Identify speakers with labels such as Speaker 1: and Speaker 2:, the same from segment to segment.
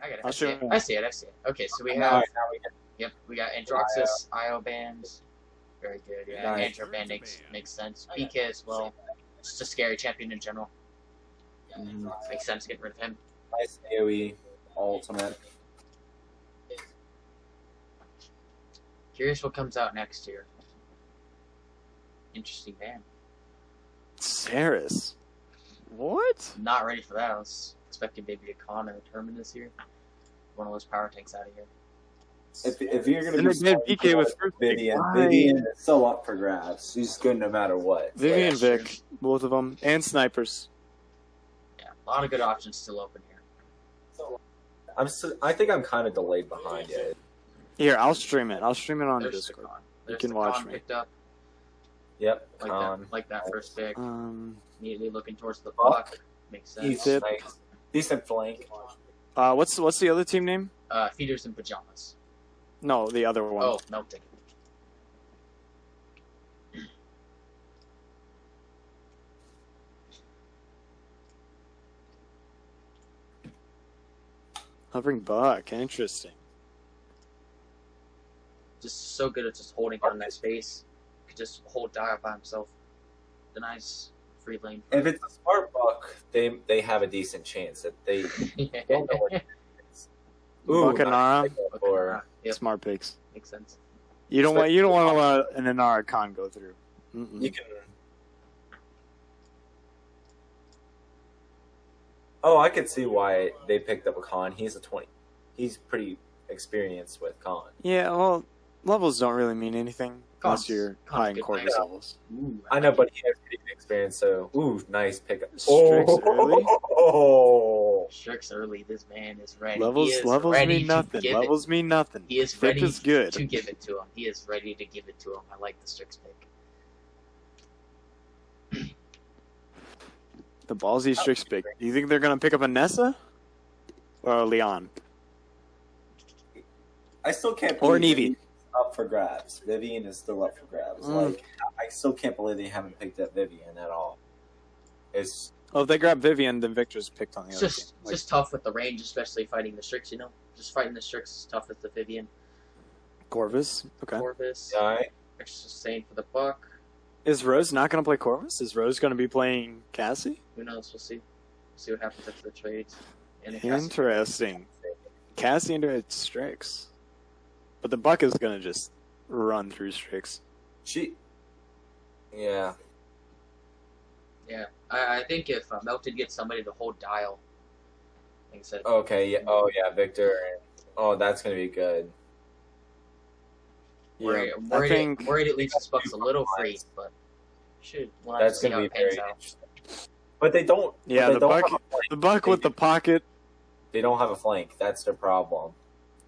Speaker 1: I got it.
Speaker 2: I'll show you.
Speaker 1: I see it. Okay, so we have.
Speaker 3: Now we get
Speaker 1: Yep, we got Androxus, IO bands. Very good. Yeah,
Speaker 3: Nice.
Speaker 1: Andro band makes sense. PK as well. Just a scary champion in general. Makes sense getting rid of him.
Speaker 3: nice AoE ultimate.
Speaker 1: Curious what comes out next year. Interesting band.
Speaker 2: Saris. What?
Speaker 1: Not ready for that. I was expecting maybe a Con or a Termin this year. One of those power tanks out of here.
Speaker 3: If you're gonna
Speaker 2: And
Speaker 3: be
Speaker 2: they did PK with first pick.
Speaker 3: Vivian,
Speaker 2: Why?
Speaker 3: Vivian is so up for grabs. She's good no matter what.
Speaker 2: Vivian,
Speaker 1: Yeah, sure.
Speaker 2: Vic, both of them, and snipers.
Speaker 1: Yeah, a lot of good options still open here.
Speaker 3: I think I'm kind of delayed behind it.
Speaker 2: Here, I'll stream it. I'll stream it on
Speaker 1: There's the
Speaker 2: Discord.
Speaker 1: Con.
Speaker 2: You
Speaker 1: There's
Speaker 2: can
Speaker 1: the
Speaker 2: watch
Speaker 1: Con
Speaker 2: me.
Speaker 1: picked up
Speaker 3: Yep,
Speaker 1: like that first pick.
Speaker 2: Um,
Speaker 1: Immediately looking towards the puck. Makes sense.
Speaker 3: he's
Speaker 2: Tip.
Speaker 3: nice. Decent flank.
Speaker 2: what's the other team name?
Speaker 1: Feeders in pajamas.
Speaker 2: No, the other one.
Speaker 1: Oh, melting.
Speaker 2: Hovering Buck. Interesting.
Speaker 1: Just so good at just holding down that space. Could just hold dive by himself. The nice free lane.
Speaker 3: If it's a smart buck, they have a decent chance that they don't know what it is.
Speaker 2: Buckanara.
Speaker 3: Or
Speaker 1: Yep,
Speaker 2: Smart picks.
Speaker 1: makes sense.
Speaker 2: You don't want to let an Inara con go through.
Speaker 3: you can. Oh, I could see why they picked up a Con. He's a 20. He's pretty experienced with Con.
Speaker 2: Yeah, well, levels don't really mean anything unless
Speaker 1: Con's-
Speaker 2: you're
Speaker 1: Con's
Speaker 2: high in
Speaker 1: good
Speaker 2: Corvus
Speaker 1: base.
Speaker 2: levels.
Speaker 1: Ooh,
Speaker 3: I know, but he has pretty good experience. So, nice pickup.
Speaker 2: Strix early?
Speaker 3: Oh,
Speaker 1: Strix early. This man is ready.
Speaker 2: Levels
Speaker 1: He is
Speaker 2: levels
Speaker 1: ready
Speaker 2: mean
Speaker 1: to
Speaker 2: nothing.
Speaker 1: give it.
Speaker 2: Levels mean nothing.
Speaker 1: He is
Speaker 2: Vic
Speaker 1: ready
Speaker 2: is good.
Speaker 1: to give it to him. He is ready to give it to him. I like the Strix pick.
Speaker 2: The ballsy Strix pick. Do you think they're gonna pick up a Nessa or a Leon
Speaker 3: I still can't.
Speaker 2: or an
Speaker 3: believe
Speaker 2: Eevee?
Speaker 3: Vivian's up for grabs. Vivian is still up for grabs. Like, I still can't believe they haven't picked up Vivian at all. It's
Speaker 2: Oh, if they grab Vivian, then Victor's picked on the
Speaker 1: It's
Speaker 2: other
Speaker 1: just,
Speaker 2: team.
Speaker 1: it's just tough with the range, especially fighting the Strix, you know? Just fighting the Strix is tough with the Vivian.
Speaker 2: Corvus. Okay.
Speaker 1: Corvus.
Speaker 3: all right.
Speaker 1: Extra sane for the buck.
Speaker 2: Is Rose not gonna play Corvus? Is Rose gonna be playing Cassie?
Speaker 1: Who knows? We'll see. See what happens after the trades. And the Cassie-
Speaker 2: Interesting. Cassie into Strix. But the Buck is gonna just run through Strix.
Speaker 3: Yeah.
Speaker 1: Yeah. I think if Melton gets somebody to hold dial, like I said,
Speaker 3: Okay. Yeah. Oh, yeah. Victor. Oh, that's gonna be good.
Speaker 1: worried,
Speaker 2: I
Speaker 1: worried,
Speaker 2: think
Speaker 1: worried it leaves the Bucks a little free, but we'll have
Speaker 3: That's
Speaker 1: to see
Speaker 3: gonna
Speaker 1: how
Speaker 3: be
Speaker 1: it pans
Speaker 3: very
Speaker 1: out.
Speaker 3: interesting. But they don't.
Speaker 2: yeah,
Speaker 3: they
Speaker 2: the
Speaker 3: don't
Speaker 2: Buck
Speaker 3: have a flank.
Speaker 2: the Buck with the pocket.
Speaker 3: They don't have a flank. That's their problem.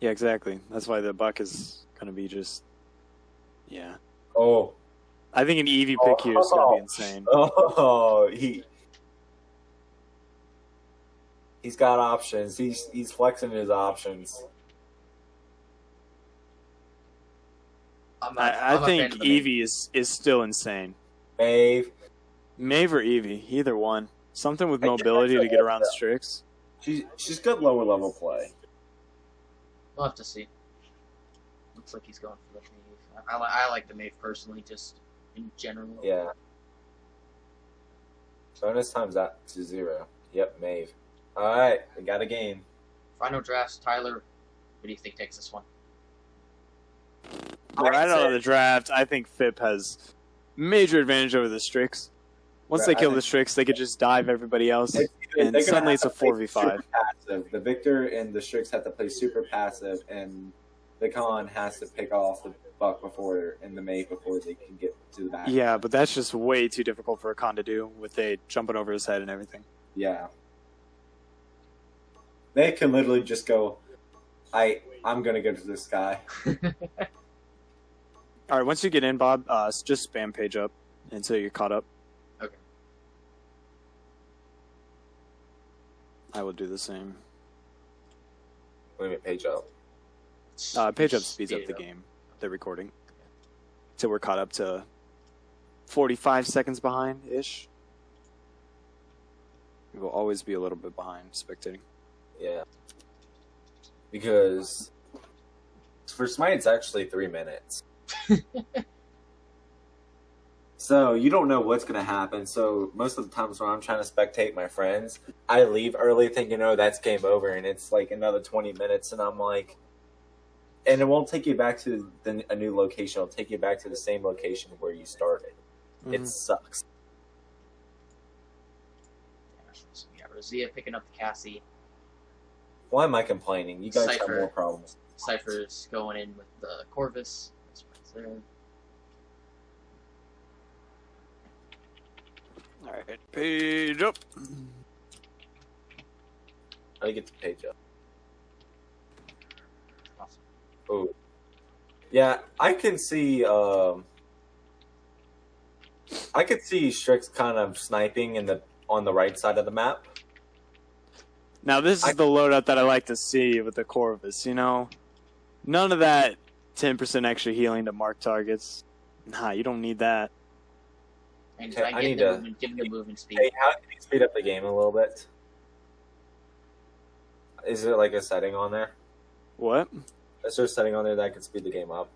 Speaker 2: Yeah, exactly. That's why the Buck is gonna be just yeah.
Speaker 3: Oh.
Speaker 2: I think an Eevee pick here is gonna be insane.
Speaker 3: Oh, he's got options. He's flexing his options.
Speaker 2: I
Speaker 1: I'm a fan
Speaker 2: think
Speaker 1: of the main.
Speaker 2: Eevee is still insane.
Speaker 3: Maeve,
Speaker 2: Maeve or Eevee, either one. Something with
Speaker 3: I think
Speaker 2: mobility
Speaker 3: that's
Speaker 2: to get
Speaker 3: a-
Speaker 2: around Strix.
Speaker 3: she's good lower level play.
Speaker 1: We'll have to see. Looks like he's going for the Maeve. I like the Maeve personally, just in general.
Speaker 3: Yeah. Bonus times that to 0. Yep, Maeve. All right, we got a game.
Speaker 1: Final drafts, Tyler. What do you think takes this one?
Speaker 2: Right out of the draft, I think FIP has major advantage over the Strix. Once they
Speaker 3: Right,
Speaker 2: kill
Speaker 3: I
Speaker 2: the Strix, they could just dive everybody else,
Speaker 3: They're
Speaker 2: and
Speaker 3: gonna
Speaker 2: suddenly
Speaker 3: have
Speaker 2: it's a
Speaker 3: to play
Speaker 2: 4v5.
Speaker 3: super passive. The Victor and the Strix have to play super passive, and the Con has to pick off the Buck and the Maeve before they can get to the back.
Speaker 2: Yeah, but that's just way too difficult for a Con to do with a jumping over his head and everything.
Speaker 3: Yeah. They can literally just go, I'm gonna go to this guy.
Speaker 2: All right, once you get in, Bob, just spam page up until you're caught up.
Speaker 1: Okay.
Speaker 2: I will do the same.
Speaker 3: Let me page up.
Speaker 2: Page up speeds
Speaker 1: Speed
Speaker 2: up the
Speaker 1: it
Speaker 2: game, the recording. Till we're caught up to 45 seconds behind-ish. We will always be a little bit behind spectating.
Speaker 3: Yeah. because for Smite it's actually 3 minutes. So you don't know what's going to happen. So most of the times when I'm trying to spectate my friends, I leave early thinking, oh, that's game over, and it's like another 20 minutes, and I'm like, and it won't take you back to a new location. It'll take you back to the same location where you started. It sucks.
Speaker 1: Yeah, Rosea picking up the Cassie.
Speaker 3: Why am I complaining? You guys have
Speaker 1: Cypher.
Speaker 3: more problems.
Speaker 1: Cypher's going in with the Corvus. That's right there.
Speaker 2: Alright, page up.
Speaker 3: How do you get the page up?
Speaker 1: Awesome.
Speaker 3: Oh. Yeah, I can see Strix kind of sniping on the right side of the map.
Speaker 2: Now this is the loadout that I like to see with the Corvus, you know? None of that 10% extra healing to mark targets. Nah, you don't need that.
Speaker 1: And
Speaker 3: Okay,
Speaker 1: I need to give them movement speed.
Speaker 3: Hey, how can you speed up the game a little bit? Is there like a setting on there?
Speaker 2: What?
Speaker 3: Is there a setting on there that can speed the game up?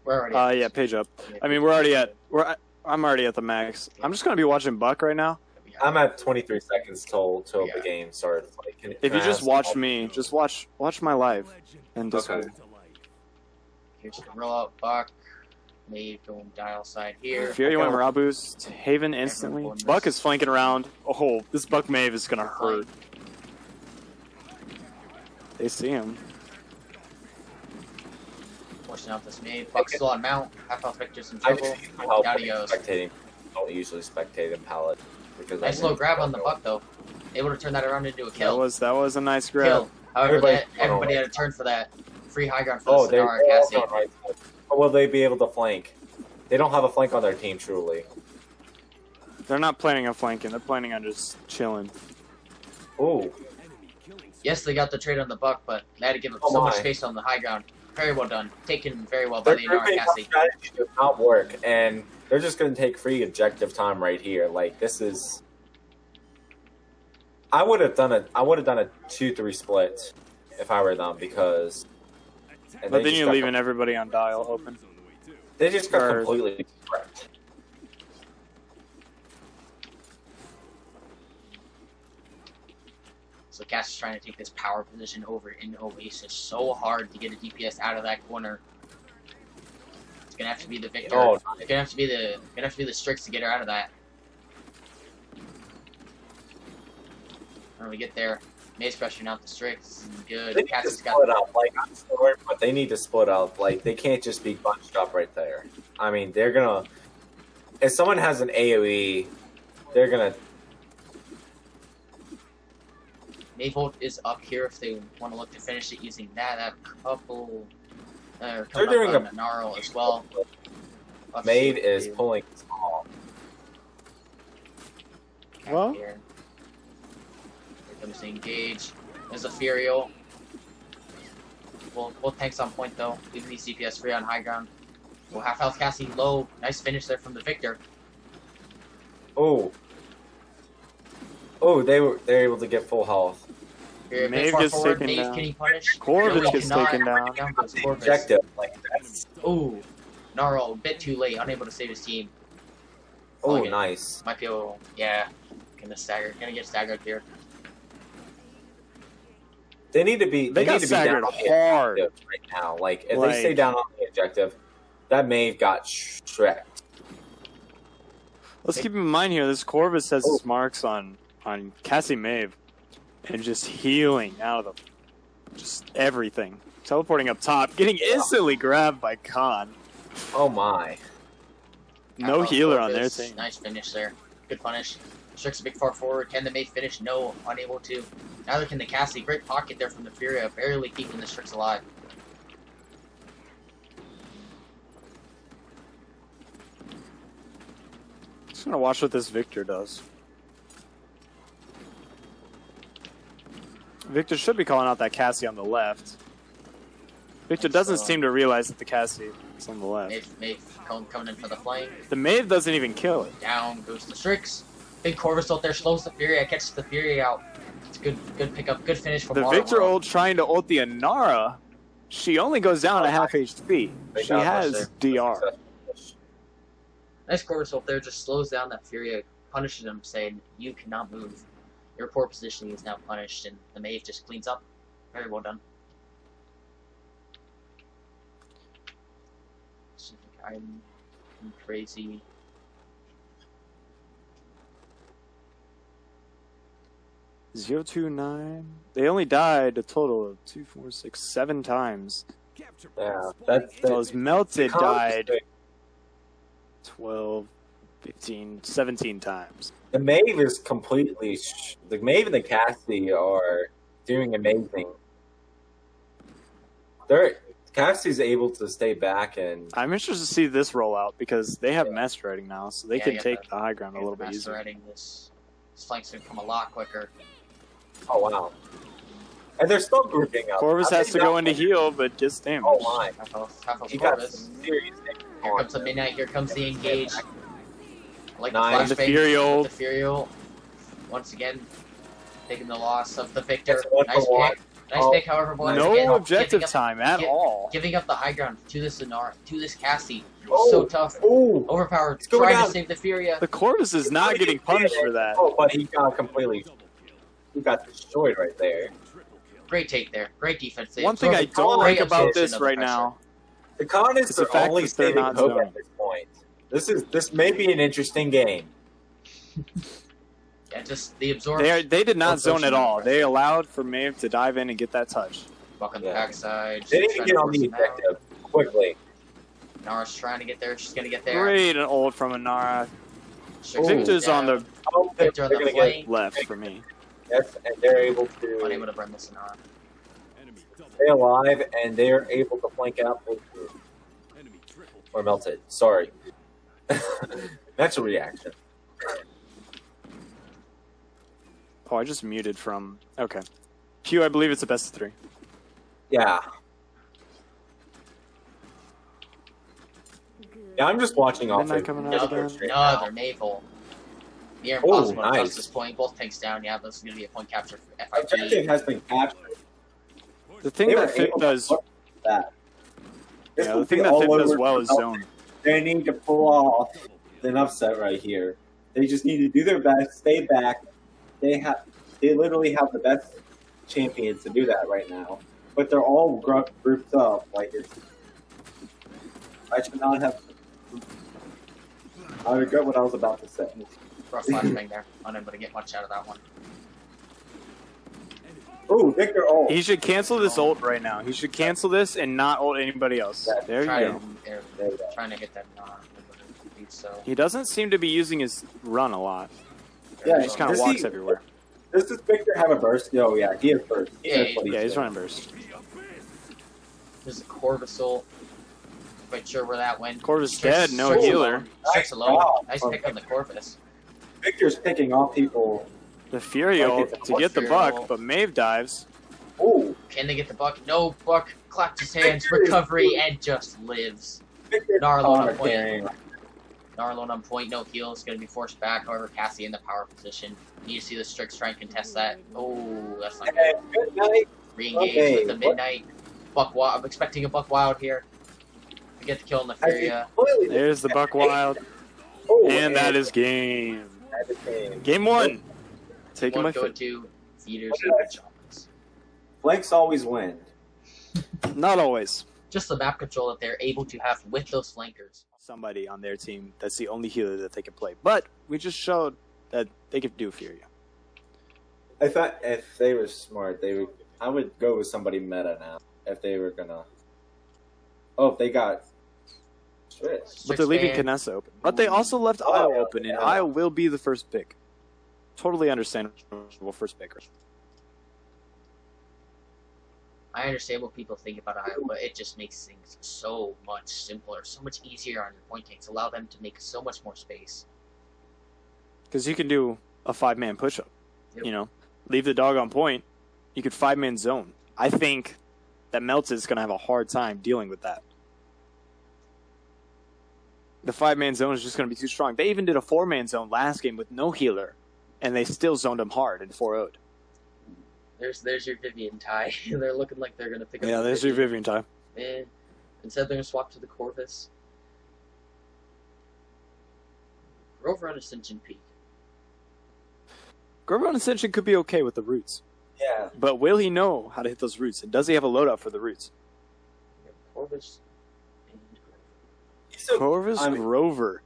Speaker 1: We're already.
Speaker 2: Yeah, page up. I mean, I'm already at the max. I'm just gonna be watching Buck right now.
Speaker 3: I'm at 23 seconds till the game starts. Like,
Speaker 2: If you just watch me, just watch my live and Discord.
Speaker 3: Okay.
Speaker 1: Here's the roll out Buck. Maeve going dial side here.
Speaker 2: Fury went Marabu's Haven instantly.
Speaker 1: Everyone
Speaker 2: Buck is flanking around. Oh, this Buck Maeve is gonna hurt. They see him.
Speaker 1: Pushing out this Maeve. Buck's still on mount. Half health Victor's in
Speaker 3: I
Speaker 1: trouble.
Speaker 3: just need help
Speaker 1: Down he goes.
Speaker 3: spectating. I don't usually spectate in Paladin because
Speaker 1: Nice low grab on the Buck though. Able to turn that around into a kill.
Speaker 2: That was a nice grab.
Speaker 1: Kill. However,
Speaker 3: Everybody-
Speaker 1: everybody had a turn for that. Free high ground for
Speaker 3: Oh,
Speaker 1: the
Speaker 3: they're
Speaker 1: Sonara
Speaker 3: all
Speaker 1: Cassie.
Speaker 3: on right side. Or will they be able to flank? They don't have a flank on their team, truly.
Speaker 2: They're not planning on flanking. They're planning on just chilling.
Speaker 3: Ooh.
Speaker 1: Yes, they got the trade on the Buck, but they had to give up
Speaker 3: Oh
Speaker 1: so much
Speaker 3: my.
Speaker 1: space on the high ground. Very well done. Taken very well by
Speaker 3: Their
Speaker 1: the Sonara
Speaker 3: grouping
Speaker 1: Cassie.
Speaker 3: strategy does not work, and they're just going to take free objective time right here. Like, this is... I would have done a 2-3 split if I were them, because... and
Speaker 2: But
Speaker 3: they
Speaker 2: then
Speaker 3: just
Speaker 2: you're
Speaker 3: got
Speaker 2: leaving everybody on dial open.
Speaker 3: They just got
Speaker 2: Or-
Speaker 3: completely wrecked.
Speaker 1: So Cass is trying to take this power position over in Oasis. So hard to get a DPS out of that corner. It's gonna have to be the Victor.
Speaker 3: Oh.
Speaker 1: It's gonna have to be the Strix to get her out of that. When we get there, May's pressuring out the Strix. Good.
Speaker 3: They need to
Speaker 1: Cass has got
Speaker 3: split up. Like, I'm sorry, but they need to split up. Like, they can't just be bunched up right there. I mean, they're gonna... If someone has an AoE, they're gonna...
Speaker 1: Mayvolt is up here if they want to look to finish it using that. That couple.
Speaker 3: They're
Speaker 1: Coming
Speaker 3: doing
Speaker 1: up on Gnarl as well. Let's see
Speaker 3: Maid
Speaker 1: what they
Speaker 3: is
Speaker 1: do.
Speaker 3: pulling this off.
Speaker 2: Well.
Speaker 1: Here comes the engage. There's a Furio. Both tanks on point though. Leaving these CPS free on high ground. Well, half health Cassie low. Nice finish there from the Victor.
Speaker 3: Oh. Oh, they're able to get full health.
Speaker 1: Here,
Speaker 2: Maeve
Speaker 1: bit far
Speaker 2: gets
Speaker 1: forward.
Speaker 2: taken
Speaker 1: Maeve,
Speaker 2: down.
Speaker 1: can he punish?
Speaker 2: Corvus
Speaker 1: No, he
Speaker 2: gets
Speaker 1: cannot.
Speaker 2: taken down.
Speaker 1: Down goes Corvus.
Speaker 3: Objective, like, that's...
Speaker 1: Ooh. Gnarl, a bit too late. Unable to save his team.
Speaker 3: Oh,
Speaker 1: Okay.
Speaker 3: nice.
Speaker 1: Might be able, yeah. Gonna get staggered here.
Speaker 3: They need to be...
Speaker 2: They got
Speaker 3: need to be down
Speaker 2: staggered
Speaker 3: on the
Speaker 2: hard.
Speaker 3: objective right now. Like, if
Speaker 2: Like-
Speaker 3: they stay down on the objective, that Maeve got shreked.
Speaker 2: Let's keep in mind here, this Corvus has his marks on Cassie Maeve. And just healing out of just everything. Teleporting up top, getting instantly grabbed by Khan.
Speaker 3: Oh, my.
Speaker 2: No
Speaker 1: Half-health
Speaker 2: healer on their
Speaker 1: Corvus.
Speaker 2: team.
Speaker 1: Nice finish there. Good punish. Strix a big far forward. Can the Maeve finish? No, unable to. Neither can the Cassie. Great pocket there from the Furia, barely keeping the Strix alive.
Speaker 2: Just gonna watch what this Victor does. Victor should be calling out that Cassie on the left. Victor doesn't seem to realize that the Cassie is on the left.
Speaker 1: Maeve coming in for the flank.
Speaker 2: The Maeve doesn't even kill it.
Speaker 1: Down goes the Strix. Big Corvus out there slows the Furia, catches the Furia out. It's good pickup, good finish from
Speaker 2: The
Speaker 1: Water
Speaker 2: Victor
Speaker 1: World.
Speaker 2: ult trying to ult the Inara. She only goes down at half HP. She has DR.
Speaker 1: Nice Corvus ult there, just slows down that Furia, punishes him, saying, you cannot move. Your poor positioning is now punished, and the Mave just cleans up. Very well done. I'm crazy.
Speaker 2: Zero 2-9. They only died a total of 2, 4, 6, 7 times.
Speaker 3: Yeah, that's
Speaker 2: Those melted
Speaker 3: the
Speaker 2: died 12, 15, 17 times.
Speaker 3: The Maeve is completely. The Maeve and the Cassie are doing amazing. Cassie's able to stay back, and
Speaker 2: I'm interested to see this rollout because they have Master Riding now, so they can take the high ground a little bit
Speaker 1: Master
Speaker 2: easier.
Speaker 1: Riding, this flank's gonna come a lot quicker.
Speaker 3: oh wow, and they're still grouping up.
Speaker 2: Corvus has to go into heal, but gets damage.
Speaker 3: Oh my,
Speaker 1: Half of
Speaker 3: he got
Speaker 1: Corvus.
Speaker 3: some serious.
Speaker 1: Here comes the Midnight, here comes the Engage. I like
Speaker 3: Nice.
Speaker 1: the
Speaker 2: The
Speaker 1: flashbang
Speaker 2: Fury ult.
Speaker 1: with the Fury ult. Once again, taking the loss of the Victor.
Speaker 3: That's 1
Speaker 1: Nice
Speaker 3: for 1.
Speaker 1: pick. Nice
Speaker 3: Oh,
Speaker 1: pick, however, once
Speaker 2: No
Speaker 1: again,
Speaker 2: objective
Speaker 1: giving up-
Speaker 2: time at all.
Speaker 1: Giving up the high ground to this Inara, to this Cassie.
Speaker 3: Oh,
Speaker 1: So tough.
Speaker 3: Oh,
Speaker 1: Overpowered.
Speaker 3: It's going
Speaker 1: Trying
Speaker 3: down.
Speaker 1: to save the Furia.
Speaker 2: The Corvus is not getting punished for that.
Speaker 3: Oh, but he got completely. He got destroyed right there.
Speaker 1: Great take there. Great defense. They
Speaker 2: One thing I
Speaker 1: absorbed
Speaker 2: don't
Speaker 1: great
Speaker 2: like about
Speaker 1: absorption
Speaker 2: this
Speaker 1: of the
Speaker 2: right
Speaker 1: pressure.
Speaker 2: now
Speaker 3: The con is
Speaker 2: It's the
Speaker 3: their
Speaker 2: fact
Speaker 3: only
Speaker 2: that they're
Speaker 3: saving
Speaker 2: not
Speaker 3: hope
Speaker 2: zoning.
Speaker 3: at this point. This may be an interesting game.
Speaker 1: Yeah, just the absorption.
Speaker 2: They did not zone
Speaker 1: Absorption
Speaker 2: at
Speaker 1: of
Speaker 2: all.
Speaker 1: pressure.
Speaker 2: They allowed for Maeve to dive in and get that touch.
Speaker 1: Buck on the
Speaker 3: Yeah.
Speaker 1: backside.
Speaker 3: They need
Speaker 1: She's
Speaker 3: to
Speaker 1: trying
Speaker 3: get on
Speaker 1: force
Speaker 3: the
Speaker 1: him out.
Speaker 3: objective quickly.
Speaker 1: Nara's trying to get there. She's gonna get there.
Speaker 2: Great an ult from Inara.
Speaker 1: Strix
Speaker 2: Victor's
Speaker 1: down.
Speaker 2: on the
Speaker 3: Oh, they're
Speaker 1: Victor on the
Speaker 3: gonna get
Speaker 1: flank.
Speaker 2: left for me.
Speaker 3: yes, and they're able to
Speaker 1: Unable to burn this Nara.
Speaker 3: stay alive, and they're able to flank out or melted. Sorry, natural reaction.
Speaker 2: Oh, I just muted from... Okay. Q, I believe it's a best of 3.
Speaker 3: Yeah. Yeah, I'm just watching off
Speaker 2: Midnight
Speaker 3: it.
Speaker 2: coming out again.
Speaker 1: Another naval. Near impossible to
Speaker 3: nice.
Speaker 1: cross this point. Both tanks down. Yeah, this is going to be a point capture for
Speaker 3: Objective
Speaker 1: FIG.
Speaker 3: has been captured.
Speaker 2: The thing
Speaker 3: They
Speaker 2: that
Speaker 3: were
Speaker 2: Fit
Speaker 3: able to
Speaker 2: does...
Speaker 3: look at that. This
Speaker 2: Yeah,
Speaker 3: will
Speaker 2: the thing
Speaker 3: be
Speaker 2: that
Speaker 3: all
Speaker 2: Fit does
Speaker 3: over
Speaker 2: well is
Speaker 3: the-
Speaker 2: zone.
Speaker 3: They need to pull off an upset right here. They just need to do their best, stay back. They literally have the best champions to do that right now. But they're all grouped up. Like I should not have. I regret what I was about to say.
Speaker 1: Rough flashbang there. Unable to get much out of that one.
Speaker 3: Ooh, Victor ult.
Speaker 2: He should cancel this ult right now. He should cancel this and not ult anybody else.
Speaker 3: Yeah,
Speaker 2: There you go.
Speaker 3: There you go.
Speaker 1: Trying to get that Nara. So
Speaker 2: He doesn't seem to be using his run a lot.
Speaker 3: Yeah,
Speaker 2: He just kind of
Speaker 3: does
Speaker 2: walks
Speaker 3: he-
Speaker 2: everywhere.
Speaker 3: Does this Victor have a burst? Oh yeah, he has burst. He
Speaker 1: Yeah,
Speaker 3: knows what
Speaker 2: Yeah, he's
Speaker 3: doing.
Speaker 2: running burst.
Speaker 1: there's a Corvusol. Quite sure where that went.
Speaker 2: Corvus
Speaker 1: Strix
Speaker 2: dead, no
Speaker 1: Strix
Speaker 2: healer.
Speaker 1: alone. Strix alone.
Speaker 3: job
Speaker 1: Nice
Speaker 3: from
Speaker 1: pick on the Corvus.
Speaker 3: Victor's picking off people.
Speaker 2: The Fury
Speaker 3: Like
Speaker 2: ult to get the
Speaker 1: Fury
Speaker 2: buck,
Speaker 1: ult.
Speaker 2: but Maeve dives.
Speaker 3: Ooh,
Speaker 1: Can they get the buck? No, Buck clapped his hands, recovery, and just lives.
Speaker 3: Victor
Speaker 1: Narlo on
Speaker 3: Connor
Speaker 1: point.
Speaker 3: carrying.
Speaker 1: Narlone on point, no heal, is going to be forced back. However, Cassie in the power position. Need to see the Strix try and contest that. Oh, that's not good.
Speaker 3: And good night.
Speaker 1: Re-engage
Speaker 3: Okay,
Speaker 1: with the
Speaker 3: what-
Speaker 1: Midnight. Buck Wild. I'm expecting a Buck Wild here. To get the kill on the
Speaker 3: Has he
Speaker 1: Furia.
Speaker 3: completely-
Speaker 2: There's the buck wild.
Speaker 3: Oh,
Speaker 2: And that is game.
Speaker 3: that is game.
Speaker 2: Game 1. Taking my
Speaker 1: One go
Speaker 2: Fit.
Speaker 1: to feeders
Speaker 3: What
Speaker 1: and
Speaker 3: did
Speaker 1: shamans.
Speaker 3: Flanks always win.
Speaker 2: Not always.
Speaker 1: Just the map control that they're able to have with those flankers.
Speaker 2: Somebody on their team that's the only healer that they can play. But we just showed that they could do Furia.
Speaker 3: I thought if they were smart, they would. I would go with somebody meta now if they were gonna. Oh, if they got. Strix.
Speaker 2: But they're leaving Canessa open. But they also left
Speaker 3: Oh,
Speaker 2: Isle
Speaker 3: yeah,
Speaker 2: open, and
Speaker 3: yeah.
Speaker 2: Isle will be the first pick. Totally understandable first picker.
Speaker 1: I understand what people think about Iowa, but it just makes things so much simpler, so much easier on your point tanks. Allow them to make so much more space.
Speaker 2: Because you can do a 5-man push-up.
Speaker 1: Yep.
Speaker 2: You know, leave the dog on point. You could 5-man zone. I think that Melted is going to have a hard time dealing with that. The 5-man zone is just going to be too strong. They even did a 4-man zone last game with no healer, and they still zoned him hard and 4-0'd.
Speaker 1: There's your Vivian tie. They're looking like they're gonna pick up.
Speaker 2: Yeah, there's your Vivian tie.
Speaker 1: And instead they're gonna swap to the Corvus. Grover on Ascension Peak.
Speaker 2: Grover on Ascension could be okay with the roots.
Speaker 3: Yeah.
Speaker 2: But will he know how to hit those roots? And does he have a loadout for the roots?
Speaker 1: Corvus and
Speaker 2: Corvus Grover.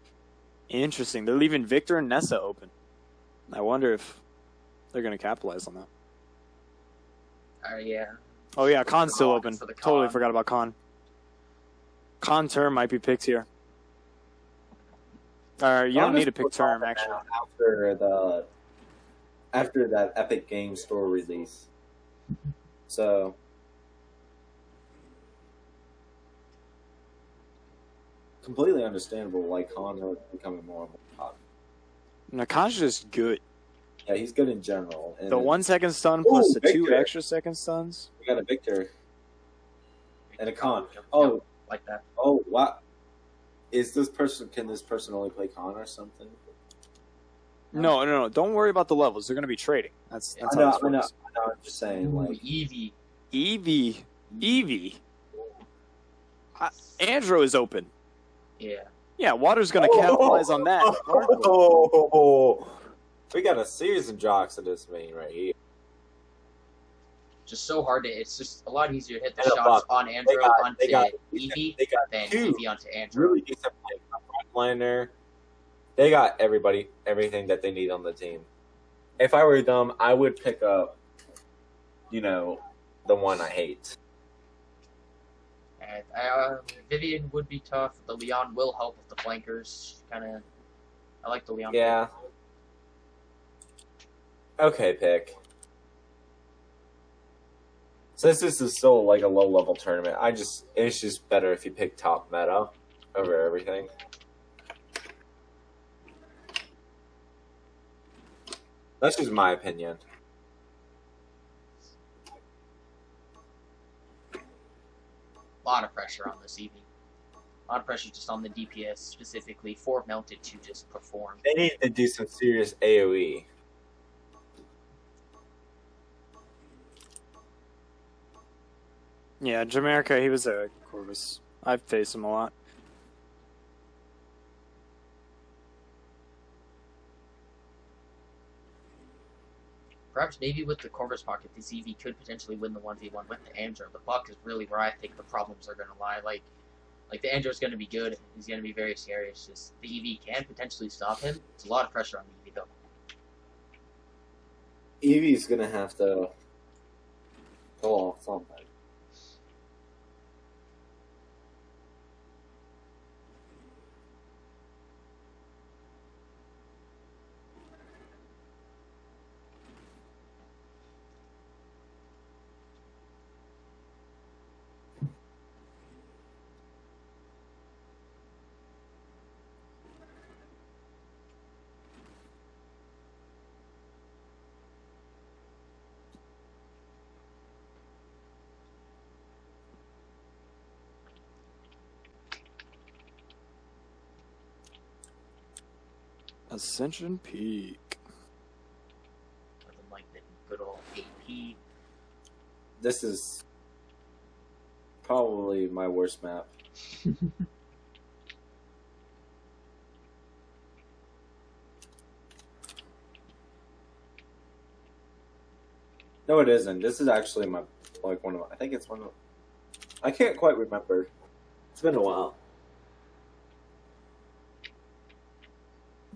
Speaker 2: Interesting. They're leaving Victor and Nessa open. I wonder if they're going to capitalize on that.
Speaker 1: Yeah.
Speaker 2: Oh, yeah. Khan's still open.
Speaker 1: For the Khan.
Speaker 2: Totally forgot about Khan. Khan term might be picked here. You don't need to pick term, actually.
Speaker 3: After that Epic Games Store release. So completely understandable why Khan is becoming more and more popular.
Speaker 2: No, Khan's just good.
Speaker 3: Yeah, he's good in general. And
Speaker 2: The 1 second stun plus the
Speaker 3: Victor.
Speaker 2: 2 extra second stuns.
Speaker 3: We got a Victor and a Khan.
Speaker 1: Yep,
Speaker 3: Oh,
Speaker 1: like that.
Speaker 3: oh, wow. Can this person only play Khan or something?
Speaker 2: No. Don't worry about the levels. They're going to be trading. That's
Speaker 3: I
Speaker 2: how
Speaker 3: know,
Speaker 2: this works.
Speaker 3: I'm just saying, like,
Speaker 1: Eevee.
Speaker 2: Eevee. Andrew is open.
Speaker 1: Yeah.
Speaker 2: Yeah, Water's going to capitalize on that.
Speaker 3: We got a series of jocks in this main right here.
Speaker 1: Just so hard to. It's just a lot easier to hit the
Speaker 3: And a
Speaker 1: shots
Speaker 3: buff.
Speaker 1: on Andrew onto Eevee
Speaker 3: They got
Speaker 1: than
Speaker 3: two
Speaker 1: Eevee onto Andrew.
Speaker 3: really decent liner. They got everything that they need on the team. If I were them, I would pick up, the one I hate.
Speaker 1: And, Vivian would be tough. The Leon will help with the flankers. I like the Leon.
Speaker 3: Yeah. Okay, pick. Since this is still like a low level tournament, it's just better if you pick top meta over everything. That's just my opinion.
Speaker 1: A lot of pressure on this Eevee. A lot of pressure just on the DPS specifically for Melted to just perform.
Speaker 3: They need to do some serious AoE.
Speaker 2: Yeah, Jamaica, he was a Corvus. I've faced him a lot.
Speaker 1: Perhaps maybe with the Corvus pocket, this Eevee could potentially win the 1v1 with the Andrew. The Buck is really where I think the problems are going to lie. Like the Andrew is going to be good. He's going to be very scary. It's just the Eevee can potentially stop him. It's a lot of pressure on the Eevee, though.
Speaker 3: Eevee's going to have to pull off something.
Speaker 2: Ascension Peak.
Speaker 1: Nothing like the good old AP.
Speaker 3: This is probably my worst map. No, it isn't. This is actually one of I think it's one of I can't quite remember. It's been a while.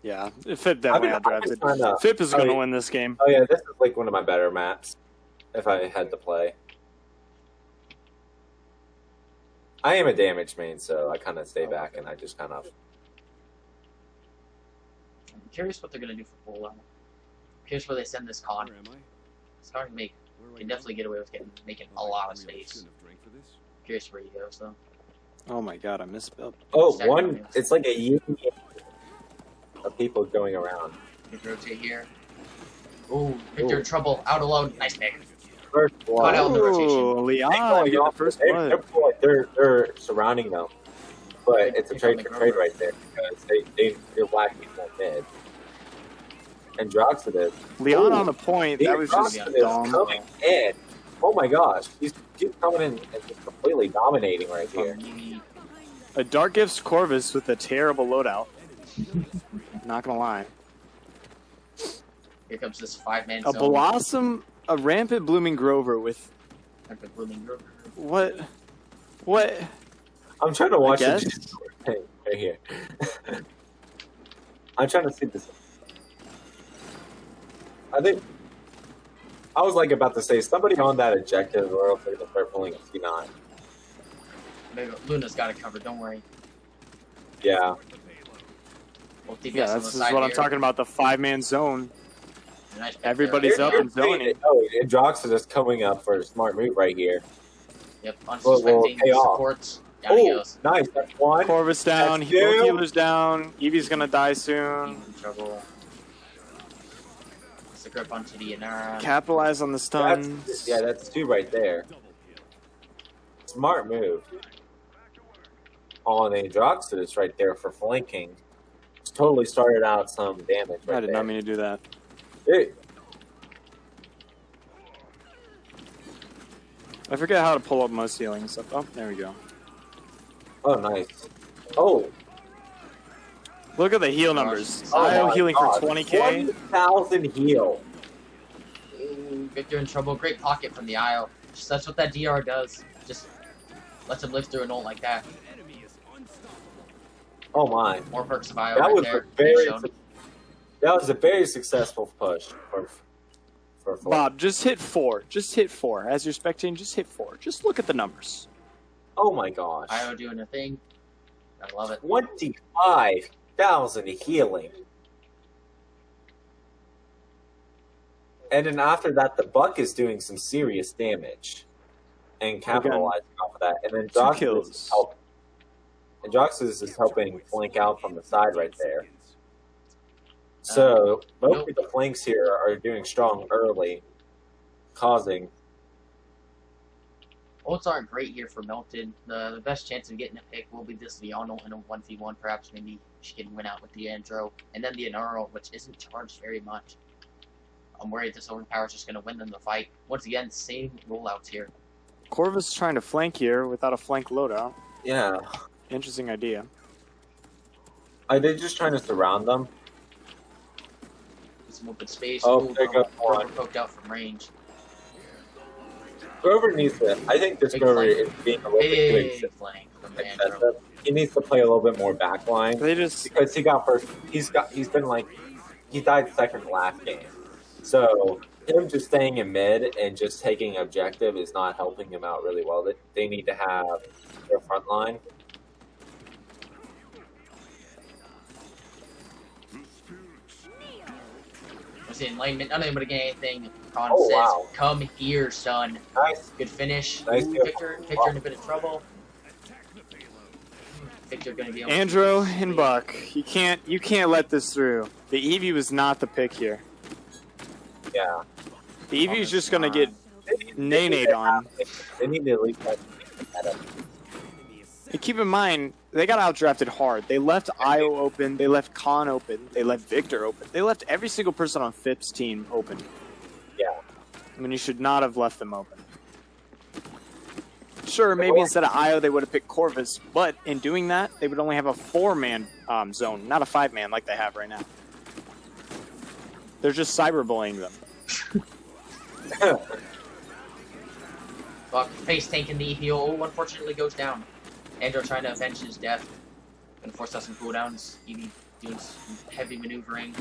Speaker 2: Yeah, Fip definitely outdrafted. Fip is going to win this game.
Speaker 3: Oh yeah, this is like one of my better maps. If I had to play, I am a damage main, so I kind of stay back and I just kind of.
Speaker 1: I'm curious what they're going to do for full level. I'm curious where they send this Khan. This Khan can definitely get away with making a lot of space. Curious where he goes though.
Speaker 2: Oh my god, I misspelled.
Speaker 3: Oh, one. It's like a union of people going around.
Speaker 1: Let's rotate here. Ooh, Victor in trouble. Out alone. Nice pick.
Speaker 3: First
Speaker 1: Got out in the rotation.
Speaker 2: Oh, Leon, you get the first blood.
Speaker 3: They're surrounding them, but it's a trade for trade right there because they're lacking more mid. Androxidus.
Speaker 2: Leon
Speaker 3: Ooh,
Speaker 2: on the point.
Speaker 3: the
Speaker 2: That was just
Speaker 3: Androxidus
Speaker 2: dumb.
Speaker 3: coming in. Oh my gosh, he's coming in and just completely dominating right here.
Speaker 2: A Dark Gifts Corvus with a terrible loadout. Not gonna lie.
Speaker 1: Here comes this 5-man
Speaker 2: A
Speaker 1: zone.
Speaker 2: Blossom, a Rampant Blooming Grover with
Speaker 1: Rampant Blooming Grover.
Speaker 2: what? What?
Speaker 3: I'm trying to watch
Speaker 2: I
Speaker 3: it
Speaker 2: guess?
Speaker 3: right here. I'm trying to see this. I think I was like about to say somebody on that objective, or else they're gonna start pulling a C9.
Speaker 1: Luna's got it covered. Don't worry.
Speaker 3: Yeah.
Speaker 1: Both DPS
Speaker 2: Yeah,
Speaker 1: on the
Speaker 2: this is
Speaker 1: side
Speaker 2: what I'm
Speaker 1: here.
Speaker 2: talking about. The 5-man zone.
Speaker 1: Nice pick
Speaker 2: Everybody's
Speaker 1: there.
Speaker 2: up and zoning.
Speaker 3: Oh, Androxidus coming up for a smart move right here.
Speaker 1: Yep,
Speaker 3: Well,
Speaker 1: unsuspecting
Speaker 3: pay off.
Speaker 1: supports. Down he
Speaker 3: Oh,
Speaker 1: goes.
Speaker 3: nice. That's one.
Speaker 2: Corvus down.
Speaker 3: That's
Speaker 2: Both
Speaker 3: two.
Speaker 2: healers down. Eevee's gonna die soon.
Speaker 1: He's in trouble. It's the grip onto the Inara.
Speaker 2: Capitalize on the stuns.
Speaker 3: That's two right there. Smart move. On Androxidus right there for flanking. It's totally started out some damage right
Speaker 2: I did
Speaker 3: there.
Speaker 2: not mean to do that.
Speaker 3: Hey,
Speaker 2: I forget how to pull up most healing stuff. Oh, there we go.
Speaker 3: oh, nice. Oh,
Speaker 2: Look at the heal numbers.
Speaker 1: Oh
Speaker 2: IO
Speaker 3: my
Speaker 2: healing
Speaker 3: God.
Speaker 2: for 20k.
Speaker 3: 20,000 heal.
Speaker 1: Ooh, Victor in trouble. Great pocket from the IO. Just, that's what that DR does. Just lets him live through an ult like that.
Speaker 3: Oh my.
Speaker 1: More perks of IO
Speaker 3: That
Speaker 1: right
Speaker 3: was
Speaker 1: there.
Speaker 3: that was a very successful push for
Speaker 2: Bob, just hit 4. Just hit 4. As you're spectating, just hit 4. Just look at the numbers.
Speaker 3: Oh my gosh.
Speaker 1: IO doing a thing. I love it.
Speaker 3: 25,000 healing. And then after that, the Buck is doing some serious damage and capitalizing off of that. And then
Speaker 2: 2 kills.
Speaker 3: Androxidus is helping flank out from the side right there. So both of the flanks here are doing strong early, causing.
Speaker 1: Ults aren't great here for Melted. The best chance of getting a pick will be this Leon ult in a 1v1. Perhaps maybe she can win out with the Andro. And then the Inara ult, which isn't charged very much. I'm worried this overpower is just going to win them the fight. Once again, same rollouts here.
Speaker 2: Corvus trying to flank here without a flank loadout.
Speaker 3: Yeah.
Speaker 2: Interesting idea.
Speaker 3: Are they just trying to surround them?
Speaker 1: Some open space.
Speaker 3: Oh,
Speaker 1: Ooh,
Speaker 3: there goes one.
Speaker 1: poked out from range.
Speaker 3: Grover needs to. I think this
Speaker 1: Big
Speaker 3: Grover
Speaker 1: flank.
Speaker 3: is being a little bit too
Speaker 1: Big flank from the Andro.
Speaker 3: excessive. He needs to play a little bit more backline
Speaker 2: They just
Speaker 3: because he got first. He's been like he died second last game, so him just staying in mid and just taking objective is not helping him out really well. They need to have their front line.
Speaker 1: Was the enlightenment? Not able to get anything. Khan
Speaker 3: Oh,
Speaker 1: says,
Speaker 3: wow.
Speaker 1: "Come here, son."
Speaker 3: Nice.
Speaker 1: Good finish.
Speaker 3: Nice
Speaker 1: Ooh,
Speaker 3: kill.
Speaker 1: Victor in a bit of trouble. Victor gonna be on
Speaker 2: Andro and Buck. You can't let this through. The Eevee was not the pick here.
Speaker 3: Yeah.
Speaker 2: The Eevee is just gonna get nay-nayed on.
Speaker 3: They need to at least have that up.
Speaker 2: And keep in mind, they got outdrafted hard. They left Io open. They left Khan open. They left Victor open. They left every single person on Phip's team open.
Speaker 3: Yeah.
Speaker 2: I mean, you should not have left them open. Sure, maybe instead of Io, they would have picked Corvus, but in doing that, they would only have a 4-man zone, not a 5-man like they have right now. They're just cyberbullying them.
Speaker 1: Buck face tanking the heal. Oh, unfortunately goes down. Andro trying to avenge his death. Gonna force out some cooldowns. Eevee doing some heavy maneuvering.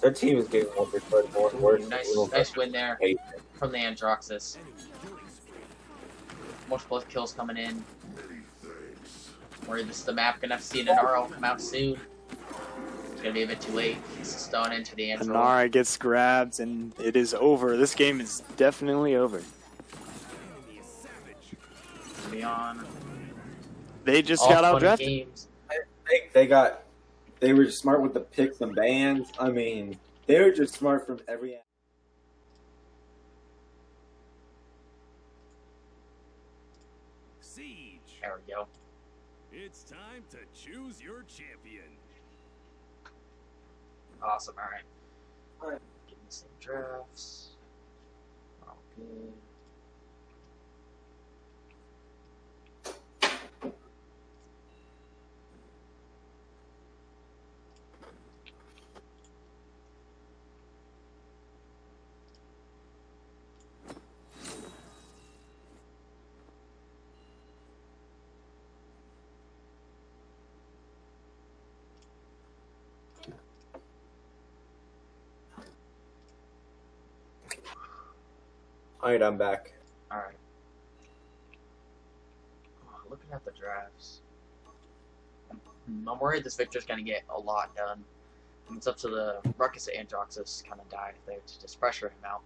Speaker 3: Their team is getting more worse.
Speaker 1: Nice win there
Speaker 3: Hate.
Speaker 1: from the Androxus. Multiple kills coming in. Worried this is the map. Gonna have to see an Inara come out soon. It's gonna be a bit too late. It's a stun into the Andro.
Speaker 2: Inara gets grabbed, and it is over. This game is definitely over.
Speaker 1: Leon.
Speaker 2: They just
Speaker 1: All
Speaker 2: got
Speaker 1: 20
Speaker 2: outdrafted.
Speaker 1: games.
Speaker 3: I think they were smart with the picks and bans. I mean, they were just smart from every.
Speaker 4: Siege.
Speaker 1: There we go.
Speaker 4: It's time to choose your champion.
Speaker 1: Awesome. All right. Getting the same drafts. All good.
Speaker 3: Alright, I'm back.
Speaker 1: Alright. Looking at the drafts. I'm worried this Victor's going to get a lot done. And it's up to the Ruckus and Androxus kind of die there to just pressure him out.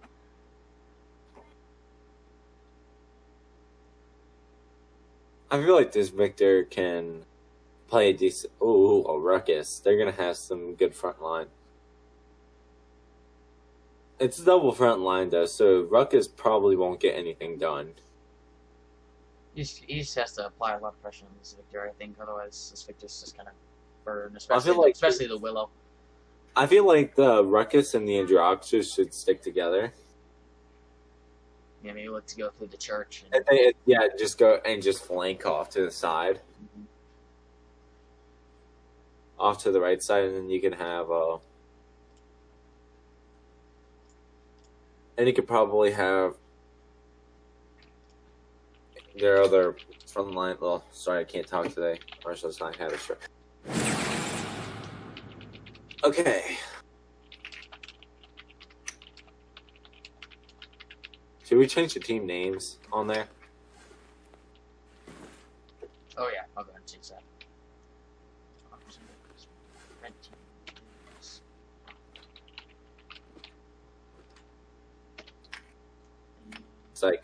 Speaker 3: I feel like this Victor can play a decent... Ooh, a Ruckus. They're going to have some good front line. It's a double front line, though, so Ruckus probably won't get anything done.
Speaker 1: He just has to apply a lot of pressure on this Victor, I think. Otherwise, this Victor's just going to burn, especially the Willow.
Speaker 3: I feel like the Ruckus and the Androxus should stick together.
Speaker 1: Yeah, maybe let's go through the church.
Speaker 3: Just go and just flank off to the side.
Speaker 1: Mm-hmm.
Speaker 3: Off to the right side, and then you can have... and you could probably have their other front line. Well, sorry, I can't talk today. Marshall's not had a show. Okay. Should we change the team names on there?
Speaker 1: Oh, yeah. I'll go ahead and change that.
Speaker 3: Psych.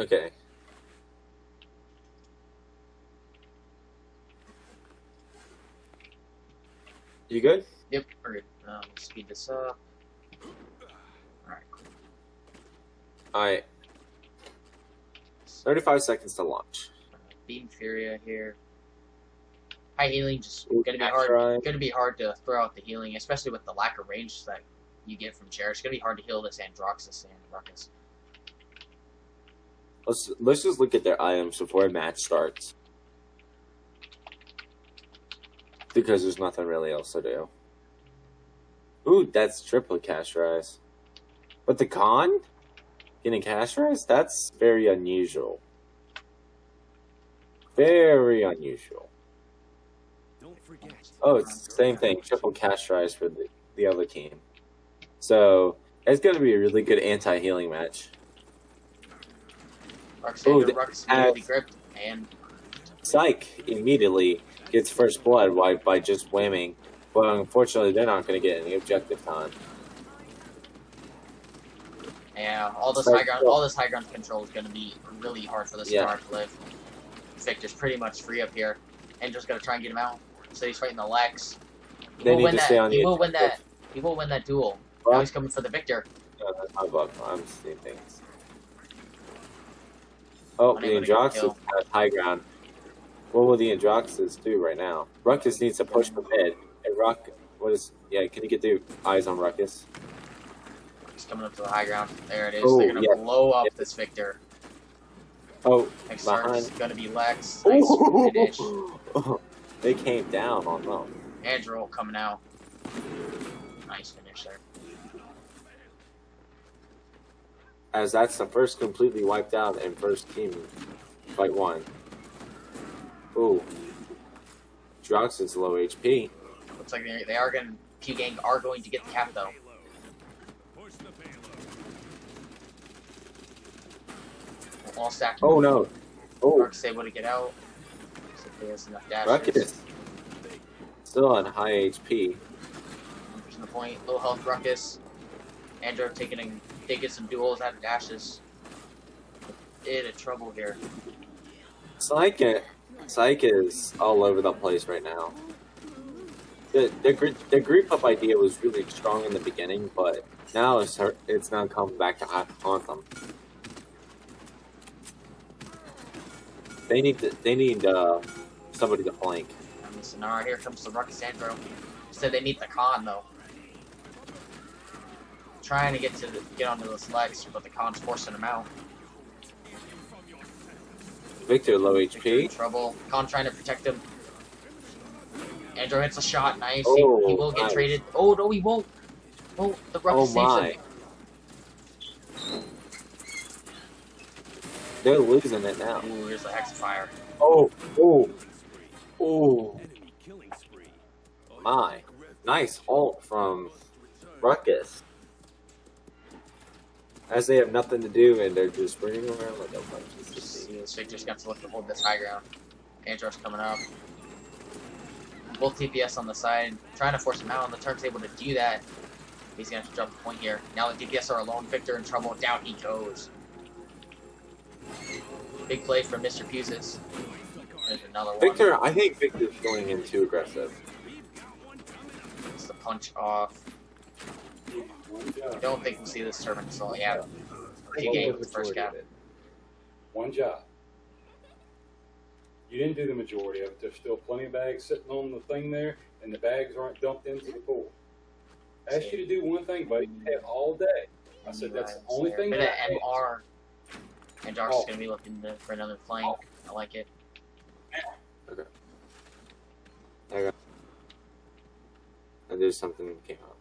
Speaker 3: Okay. You good?
Speaker 1: Yep, we're good. Speed this up. Alright, cool.
Speaker 3: Alright. 35 seconds to launch.
Speaker 1: Beam Furia here. High healing just
Speaker 3: Ooh,
Speaker 1: gonna be hard. Gonna be hard to throw out the healing, especially with the lack of range that you get from Cherish. It's gonna be hard to heal this Androxus and Ruckus.
Speaker 3: Let's just look at their items before a match starts. Because there's nothing really else to do. Ooh, that's triple cash rise. But the con? Getting cash rise? That's very unusual. Very unusual.
Speaker 4: Don't forget.
Speaker 3: Oh, it's the same thing. Triple cash rise for the other team. So, it's going to be a really good anti-healing match.
Speaker 1: Ruckus immediately gripped, and
Speaker 3: Psych immediately gets first blood by just whamming. But unfortunately, they're not going to get any objective time.
Speaker 1: Yeah, all this high ground control is going to be really hard for this Star to live. Victor's pretty much free up here, and just going to try and get him out. So he's fighting the Lex. He will win that. He will win that duel.
Speaker 3: Well,
Speaker 1: now he's coming for the Victor.
Speaker 3: Yeah, that's my bug. I'm seeing things. Oh, the Androxus has high ground. What will the Androxus do right now? Ruckus needs to push from mid. And can you get the eyes on Ruckus?
Speaker 1: He's coming up to the high ground. There it is.
Speaker 3: Oh,
Speaker 1: they're going to blow up this Victor.
Speaker 3: Oh,
Speaker 1: next turn is going to be Lex. Nice finish.
Speaker 3: They came down on them.
Speaker 1: Andrew coming out. Nice finish there.
Speaker 3: As that's the first completely wiped out and first team fight one. Ooh. Drox is low HP.
Speaker 1: Looks like they are going to... Q-Gang are going to get the cap, though. All stacked.
Speaker 3: Oh, no. Oh.
Speaker 1: Ruckus able to get out. So if he has enough dashes.
Speaker 3: Ruckus. Still on high HP.
Speaker 1: Pushing the point. Low health Ruckus. Andrew taking some duels out of dashes. Bit of trouble here.
Speaker 3: Psych is all over the place right now. The group up idea was really strong in the beginning, but now it's now coming back to haunt them. They need somebody to flank.
Speaker 1: And Sonara, here comes the Ruckus Andro. Said they need the Khan though. Trying to get onto those legs, but the Khan's forcing him out.
Speaker 3: Victor low
Speaker 1: Victor in
Speaker 3: HP.
Speaker 1: trouble. Khan trying to protect him. Andro hits a shot. Nice.
Speaker 3: Oh,
Speaker 1: he will get
Speaker 3: nice.
Speaker 1: traded. Oh no, he won't. Oh, the Ruckus saves
Speaker 3: my.
Speaker 1: him.
Speaker 3: They're losing it now.
Speaker 1: Ooh, here's the Hex Fire.
Speaker 3: Oh, oh, oh,
Speaker 4: Enemy killing spree.
Speaker 3: my. Nice ult from Ruckus. As they have nothing to do and they're just running around like a bunch of
Speaker 1: See, this Victor's got to look to hold this high ground. Andro's coming up. Both TPS on the side, trying to force him out on the turntable to do that. He's gonna have to drop the point here. Now the DPS are alone. Victor in trouble. Down he goes. Big play from Mr. Fuses. There's another one.
Speaker 3: Victor, I think Victor's going in too aggressive.
Speaker 1: Gets the punch off. I don't think we'll see this tournament, so yeah. Few games with the first cap.
Speaker 5: One job. You didn't do the majority of it. There's still plenty of bags sitting on the thing there, and the bags aren't dumped into the pool. I asked you to do one thing, buddy. You had all day. I said that's the only thing
Speaker 1: Bit
Speaker 5: that
Speaker 1: of
Speaker 5: I
Speaker 1: MR. And Josh is going to be looking for another flank. I like it.
Speaker 3: Okay. And there's something that came out.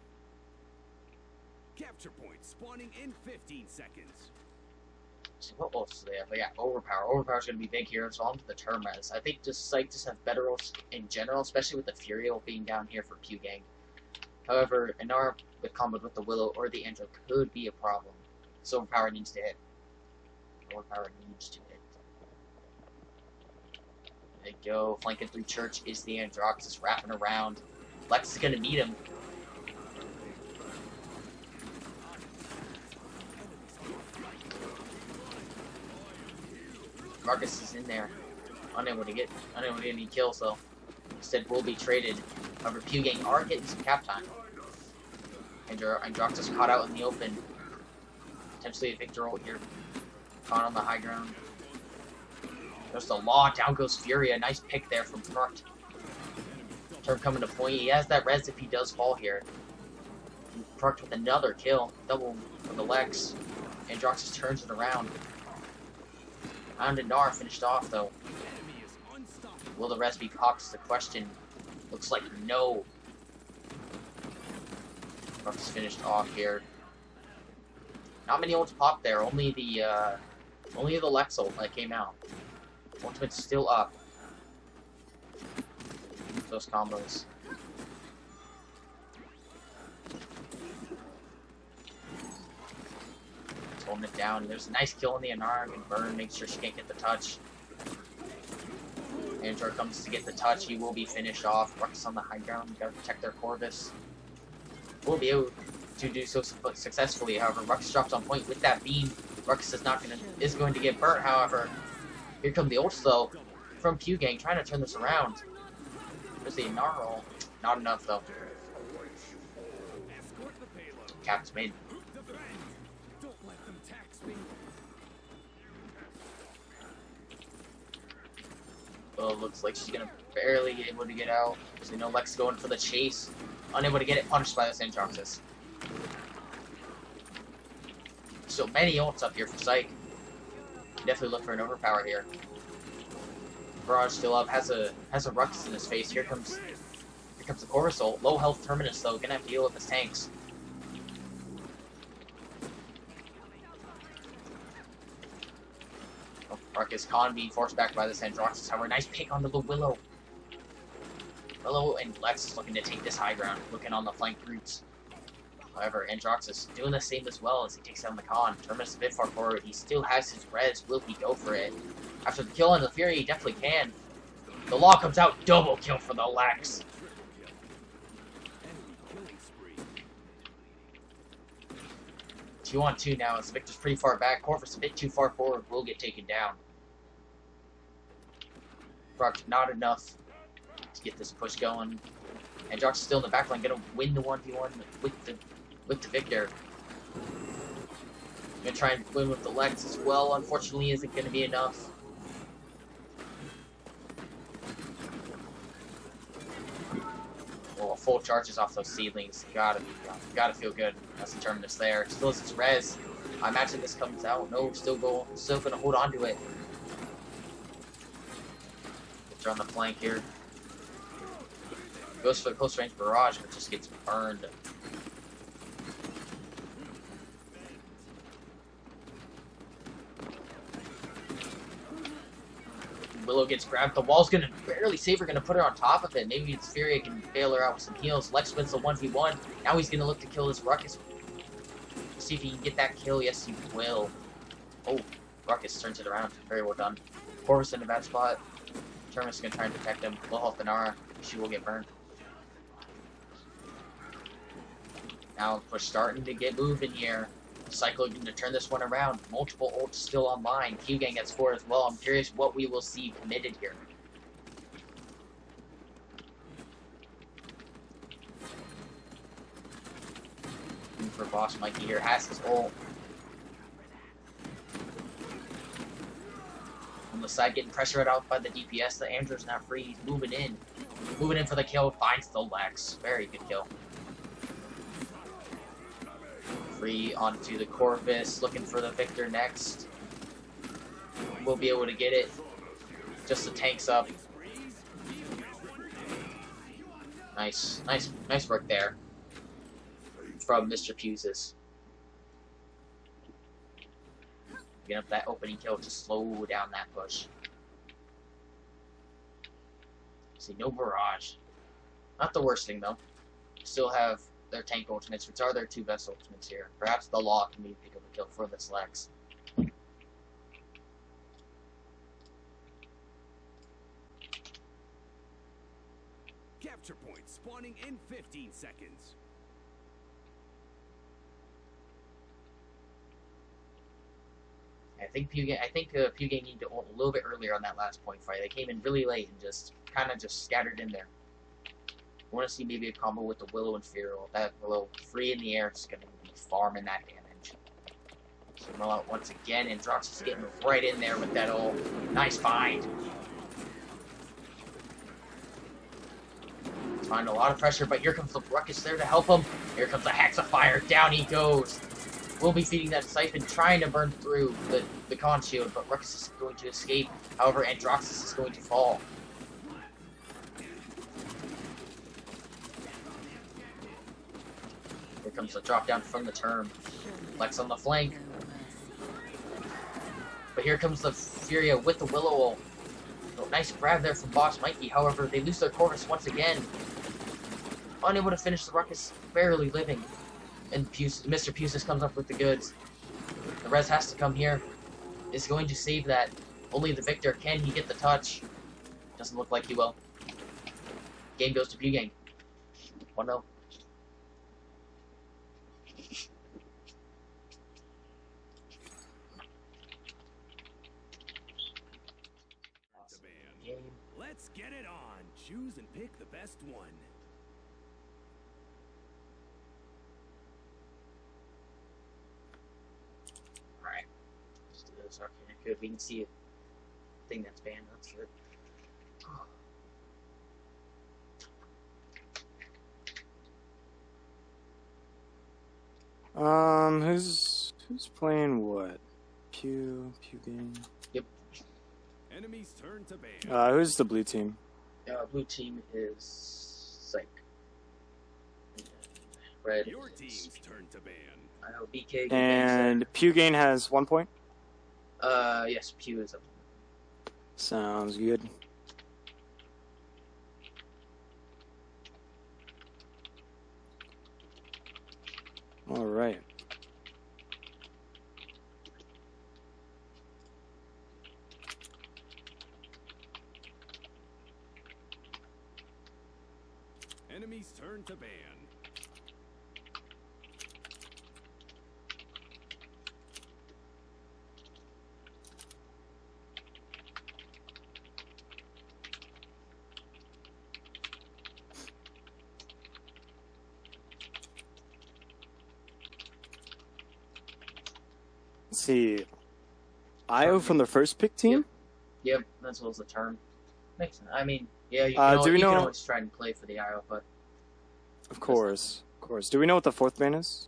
Speaker 4: Capture point spawning in 15 seconds.
Speaker 1: So what else do they have? But yeah, Overpower. Overpower's going to be big here, so on to the Termez. I think just Psych just have better ults in general, especially with the Furiel being down here for Q Gang. However, Inara with combo with the Willow or the Andro could be a problem. So Overpower needs to hit. Overpower needs to hit. There you go. Flanking through Church is the Androxus wrapping around. Lex is going to meet him. Marcus is in there. Unable to get any kills though. Instead will be traded. However, Pew Gang are getting some cap time. Androxus caught out in the open. Potentially a Victor ult here. Caught on the high ground. There's the Law. Down goes Fury. A nice pick there from Fruct. Turn coming to point. He has that res if he does fall here. Fruct with another kill. Double for the Lex. Androxus turns it around. And Nar finished off though. Will the res be popped is the question. Looks like no. Fruct's finished off here. Not many ults popped there. Only the Lex ult that came out. Ultimate's still up. Those combos. Holding it down. There's a nice kill on the Anar. Can burn, make sure she can't get the touch. Andro comes to get the touch. He will be finished off. Ruckus on the high ground. You gotta protect their Corvus. Will be able to do so successfully. However, Ruckus drops on point with that beam. Ruckus is going to get burnt. However, here come the ults though from Q Gang trying to turn this around. There's the Anar roll. Not enough though. Cap's made. Well, looks like she's gonna barely be able to get out. So you know Lex going for the chase. Unable to get it, punished by this Androxus. So many ults up here for Psych. Definitely look for an overpower here. Barrage still up, has a Ruckus in his face. Here comes the Corvus ult. Low health Terminus though, gonna have to deal with his tanks. Ruckus Khan being forced back by this Androxus. However, nice pick onto the Willow. Willow and Lex is looking to take this high ground, looking on the flank routes. However, Androxus doing the same as well as he takes down the Khan. Terminus a bit far forward. He still has his res. Will he go for it? After the kill on the Fury, he definitely can. The Law comes out. Double kill for the Lex. 2-on-2 now as Victor's pretty far back. Corvus a bit too far forward. Will get taken down. Brock not enough to get this push going. And Jock's still in the backline, gonna win the 1v1 with the Victor. Gonna try and win with the Lex as well. Unfortunately, isn't gonna be enough. full charges off those seedlings. Gotta feel good. That's the terminus there. Still has its res. I imagine this comes out. No, still gonna hold on to it. They're on the flank here. Goes for the close range barrage, but just gets burned. Willow gets grabbed. The wall's gonna barely save her, gonna put her on top of it. Maybe it's Furia can bail her out with some heals. Lex wins the 1v1. Now he's gonna look to kill this Ruckus. See if he can get that kill. Yes, he will. Oh, Ruckus turns it around. Very well done. Corvus in a bad spot. Terminus is gonna try and protect him. Low health Inara. She will get burned. Now push starting to get moving here. Cyclo going to turn this one around. Multiple ults still online. Q-Gang at score as well. I'm curious what we will see committed here. For Boss Mikey here. Has his ult. On the side getting pressured out by the DPS. The Andrew's not free. He's moving in. Moving in for the kill. Finds the Lex. Very good kill. Free onto the Corvus, looking for the Victor next. We'll be able to get it. Just the tanks up. Nice work there from Mr. Puses. Get up that opening kill to slow down that push. See, no barrage. Not the worst thing though. Still have their tank ultimates, which are their two best ultimates here. Perhaps the Law can maybe pick up a kill for this Lex.
Speaker 4: Capture point spawning in 15 seconds.
Speaker 1: I think Puget needed to ult a little bit earlier on that last point fight. They came in really late and just kind of scattered in there. I want to see maybe a combo with the Willow and Feral. That Willow free in the air is going to be farming that damage. So roll out once again, and Drox is getting right in there with that ult. Nice find. He's finding a lot of pressure, but here comes the Ruckus there to help him. Here comes the Hex of Fire. Down he goes. We'll be feeding that Siphon, trying to burn through the con shield, but Ruckus is going to escape. However, Androxus is going to fall. Here comes the drop down from the term. Lex on the flank. But here comes the Furia with the Willow ult. Oh, nice grab there from Boss Mikey. However, they lose their Corvus once again. Unable to finish the Ruckus, barely living. And Mr. Pusis comes up with the goods. The res has to come here. Is going to save that. Only the Victor. Can he get the touch? Doesn't look like he will. Game goes to P-Gang. 1-0.
Speaker 4: Let's get it on. Choose and pick the best one.
Speaker 1: Alright. Let's do this Arcana Code. We can see a thing that's banned, that's good.
Speaker 2: Who's playing what? Pew game.
Speaker 1: Yep.
Speaker 4: Enemy's turn to ban.
Speaker 2: Who's the blue team?
Speaker 1: Blue team is Psych. Red
Speaker 4: Your
Speaker 1: is
Speaker 4: team's turn to ban.
Speaker 1: I know BK.
Speaker 2: And Pewgain has 1 point.
Speaker 1: Yes, Pew is up.
Speaker 2: Sounds good. All right.
Speaker 4: Enemy's turn to ban.
Speaker 2: Let's see. Io from the first pick team?
Speaker 1: Yep, that's what was the term. Makes sense. I mean, yeah, you
Speaker 2: do we
Speaker 1: can
Speaker 2: know-
Speaker 1: always try and play for the IO, but
Speaker 2: Of course. Do we know what the 4th ban is?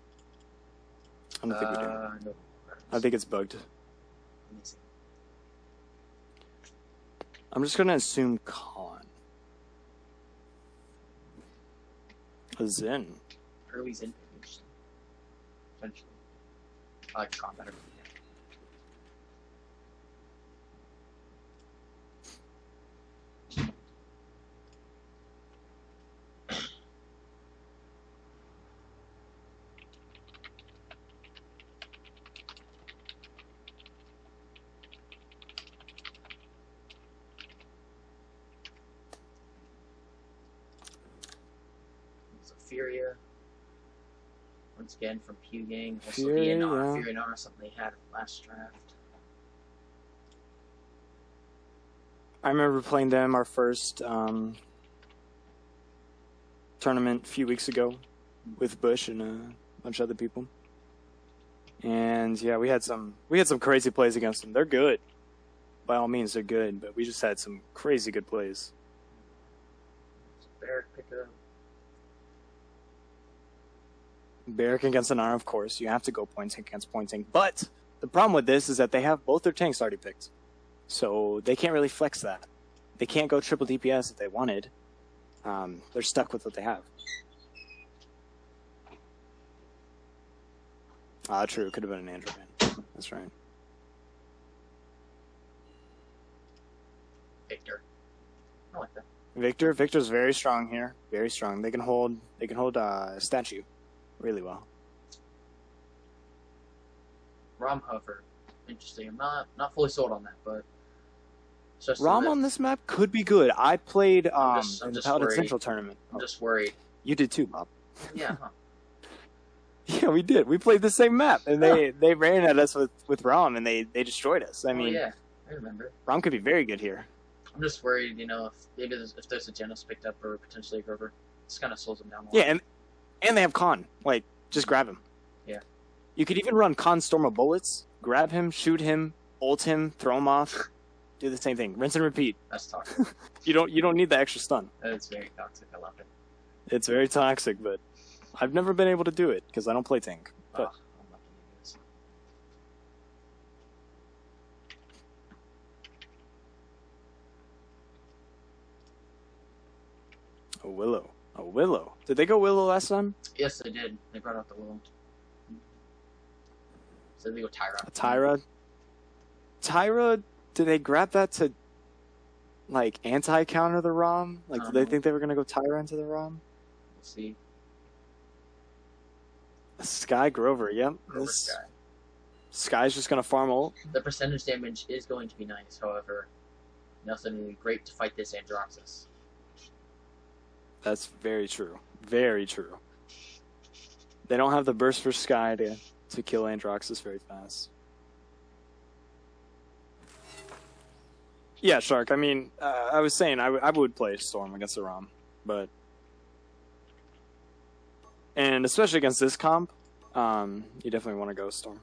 Speaker 2: I don't think we do.
Speaker 1: No.
Speaker 2: I think it's bugged.
Speaker 1: Let me see.
Speaker 2: I'm just gonna assume Con. A Zen.
Speaker 1: Early Zen page. Essentially. I like Con better. Furia. Once again from Pew Gang. Also
Speaker 2: Furia,
Speaker 1: VNR.
Speaker 2: yeah.
Speaker 1: Furia and R, something they had last draft.
Speaker 2: I remember playing them our first tournament a few weeks ago with Bush and a bunch of other people. And yeah, we had some crazy plays against them. They're good. By all means, they're good, but we just had some crazy good plays.
Speaker 1: Barrack pickup.
Speaker 2: Barrack against an R, of course. You have to go point tank against point tank. But the problem with this is that they have both their tanks already picked. So they can't really flex that. They can't go triple DPS if they wanted. They're stuck with what they have. True. It could have been an Andrew ban. That's right.
Speaker 1: Victor. I like that.
Speaker 2: Victor's very strong here. Very strong. They can hold statue really well.
Speaker 1: Rom Hover. Interesting. I'm not fully sold on that, but
Speaker 2: Rom on this map could be good. I played in the Paladins
Speaker 1: worried.
Speaker 2: Central tournament.
Speaker 1: I'm just worried.
Speaker 2: You did too, Bob.
Speaker 1: Yeah, huh?
Speaker 2: Yeah, we did. We played the same map, and they ran at us with Rom, and they destroyed us. I mean,
Speaker 1: yeah, I remember.
Speaker 2: Rom could be very good here.
Speaker 1: I'm just worried, if maybe if there's a Genos picked up or potentially a Grover, this kind of slows them down a lot.
Speaker 2: Yeah, and they have Con. Like, just grab him.
Speaker 1: Yeah.
Speaker 2: You could even run Con Storm of Bullets, grab him, shoot him, ult him, throw him off, do the same thing, rinse and repeat.
Speaker 1: That's toxic.
Speaker 2: You don't need the extra stun.
Speaker 1: That's very toxic. I love it.
Speaker 2: It's very toxic, but I've never been able to do it because I don't play tank. But
Speaker 1: I'm not gonna do this.
Speaker 2: a Willow. Did they go Willow last time?
Speaker 1: Yes, they did. They brought out the Willow. So they go Tyra.
Speaker 2: A Tyra, did they grab that to, like, anti-counter the ROM? Like, did they think they were going to go Tyra into the ROM?
Speaker 1: We'll see.
Speaker 2: Sky Grover, yep.
Speaker 1: Grover Sky.
Speaker 2: Sky's just going to farm ult.
Speaker 1: The percentage damage is going to be nice, however, nothing great to fight this Androxus.
Speaker 2: That's very true. Very true. They don't have the burst for Sky to kill Androxus very fast. Yeah, Shark, I mean, I was saying I would play Storm against the ROM, but... And especially against this comp, you definitely want to go Storm.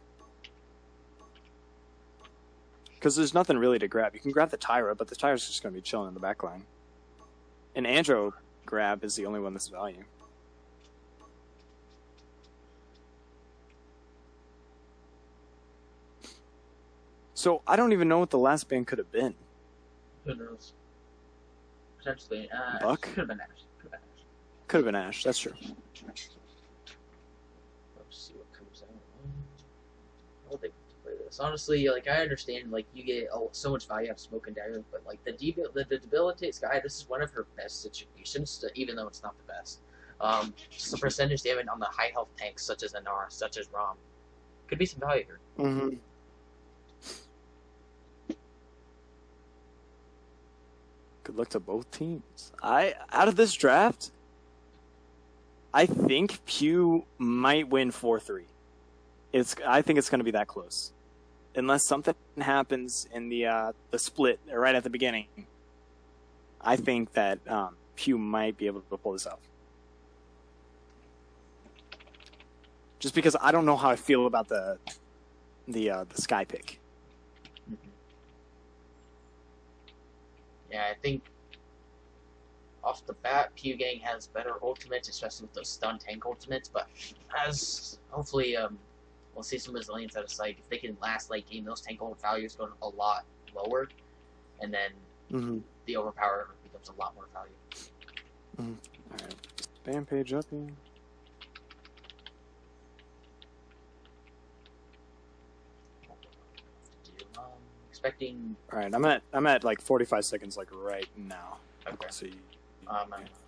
Speaker 2: Because there's nothing really to grab. You can grab the Tyra, but the Tyra's just going to be chilling in the back line. An Andro grab is the only one that's value. So I don't even know what the last ban could have been.
Speaker 1: Who knows? Potentially Ash.
Speaker 2: Buck?
Speaker 1: Could have been Ash.
Speaker 2: Could have been Ash, that's true.
Speaker 1: Let's see what comes out. I don't think we can play this. Honestly, like, I understand, like, you get so much value out of Smoke and Dagger, but, like, the Debilitate Sky, this is one of her best situations, even though it's not the best. Just the percentage damage on the high health tanks, such as Anar, such as Rom. Could be some value here.
Speaker 2: Mm-hmm. Good luck to both teams. Out of this draft, I think Pew might win 4-3. I think it's going to be that close, unless something happens in the split right at the beginning. I think that Pew might be able to pull this out. Just because I don't know how I feel about the Sky pick.
Speaker 1: Yeah, I think off the bat, PU Gang has better ultimates, especially with those stun tank ultimates, but as hopefully we'll see some resilience out of Psych. If they can last late game, those tank ult values go a lot lower, and then the overpower becomes a lot more value.
Speaker 2: Alright. Spam page up here.
Speaker 1: Expecting.
Speaker 2: Alright, I'm at like 45 seconds like right now.
Speaker 1: Okay.
Speaker 2: Let's see.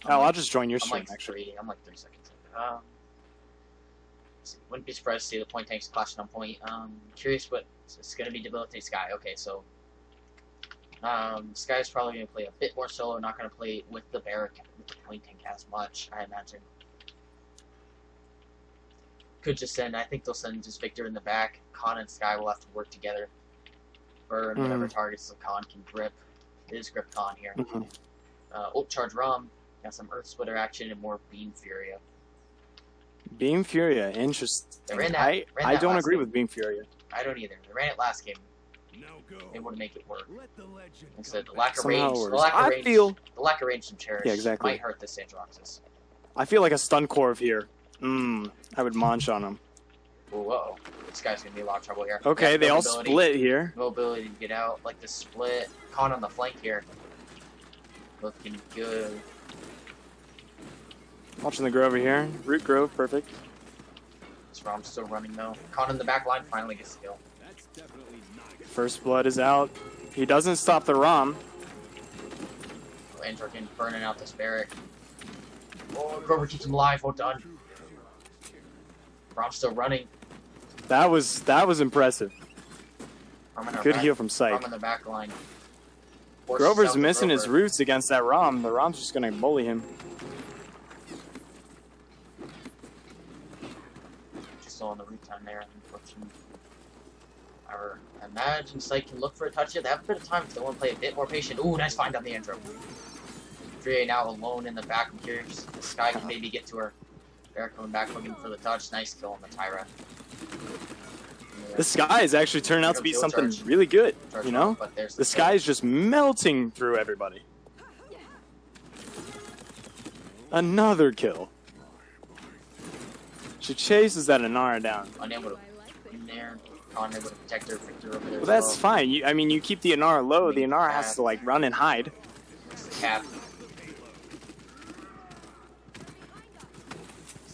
Speaker 1: I'll
Speaker 2: just join your stream
Speaker 1: like
Speaker 2: actually.
Speaker 1: I'm like 3 seconds. Let's see. Wouldn't be surprised to see the point tanks clashing on point. Curious, but it's going to be Debilitate Sky. Okay, so Sky's probably going to play a bit more solo. Not going to play with the Barrack with the point tank as much, I imagine. Could just send. I think they'll send just Victor in the back. Khan and Sky will have to work together. Burn whatever targets the Khan can grip. It is grip Khan here. Ult charge Rom. Got some Earth Splitter action and more Beam Furia.
Speaker 2: Beam Furia, interesting.
Speaker 1: I
Speaker 2: don't agree with Beam Furia.
Speaker 1: I don't either. They ran it last game.
Speaker 4: Now go.
Speaker 1: They want to make it work.
Speaker 4: Let the legend
Speaker 1: Instead, the
Speaker 4: come
Speaker 1: lack of
Speaker 2: Somehow
Speaker 1: range.
Speaker 2: it
Speaker 1: The
Speaker 2: works.
Speaker 1: lack of range from Cherish
Speaker 2: exactly.
Speaker 1: might hurt this Androxus.
Speaker 2: I feel like a stun Corv here. I would munch on him.
Speaker 1: Uh-oh. This guy's going to be in a lot of trouble here.
Speaker 2: Okay,
Speaker 1: Yeah,
Speaker 2: they all
Speaker 1: mobility.
Speaker 2: split here.
Speaker 1: No ability to get out. Like the split. Khan on the flank here. Looking good.
Speaker 2: Watching the Grove over here. Root Grove, perfect.
Speaker 1: This Rom's still running though. Khan in the back line finally gets the kill.
Speaker 4: That's definitely not good.
Speaker 2: First blood is out. He doesn't stop the Rom.
Speaker 1: Androkin burning out this barrack. Oh, Grover keeps him alive. Well done. Rom's still running.
Speaker 2: That was impressive. Good heal from Psych.
Speaker 1: Rom in the back line.
Speaker 2: Grover's missing his roots against that Rom. The Rom's just gonna bully him.
Speaker 1: Just still on the root time there. Unfortunately. I imagine Psych can look for a touch here. They have a bit of time if they want to play a bit more patient. Ooh, nice find on the Andro. Drea now alone in the back. I'm curious if this guy can maybe get to her. They're coming back looking for the touch. Nice kill on the Tyra.
Speaker 2: This Sky is actually turning out to be something really good, you know? The Sky is just melting through everybody. Another kill. She chases that Inara down.
Speaker 1: Unable to in there. Unable to protect her. Victor over there.
Speaker 2: Well, that's fine. You keep the Inara low. The Inara has to like run and hide.
Speaker 1: Cap.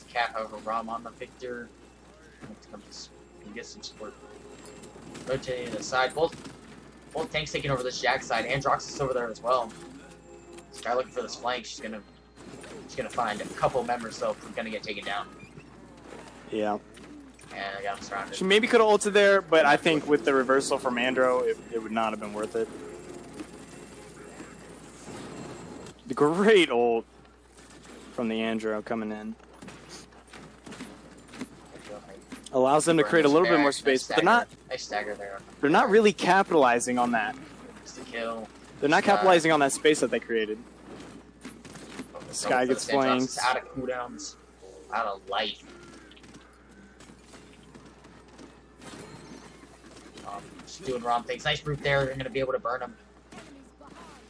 Speaker 1: Cap over Rom on the Victor. Can get some support. Rotating to the side. Both tanks taking over this Jack side. Androxus over there as well. This guy looking for this flank. She's gonna find a couple members though. Who's gonna get taken down.
Speaker 2: Yeah.
Speaker 1: And I got him surrounded.
Speaker 2: She maybe could have ulted there, but I think with the reversal from Andro, it would not have been worth it. Great ult from the Andro coming in. Allows them to create a little bit more space, but
Speaker 1: Nice stagger there.
Speaker 2: they're not really capitalizing on that.
Speaker 1: Just a kill.
Speaker 2: They're not capitalizing on that space that they created. The Sky gets flanked.
Speaker 1: Out of cooldowns. Out of life. Just doing wrong things. Nice brute there. They're going to be able to burn him.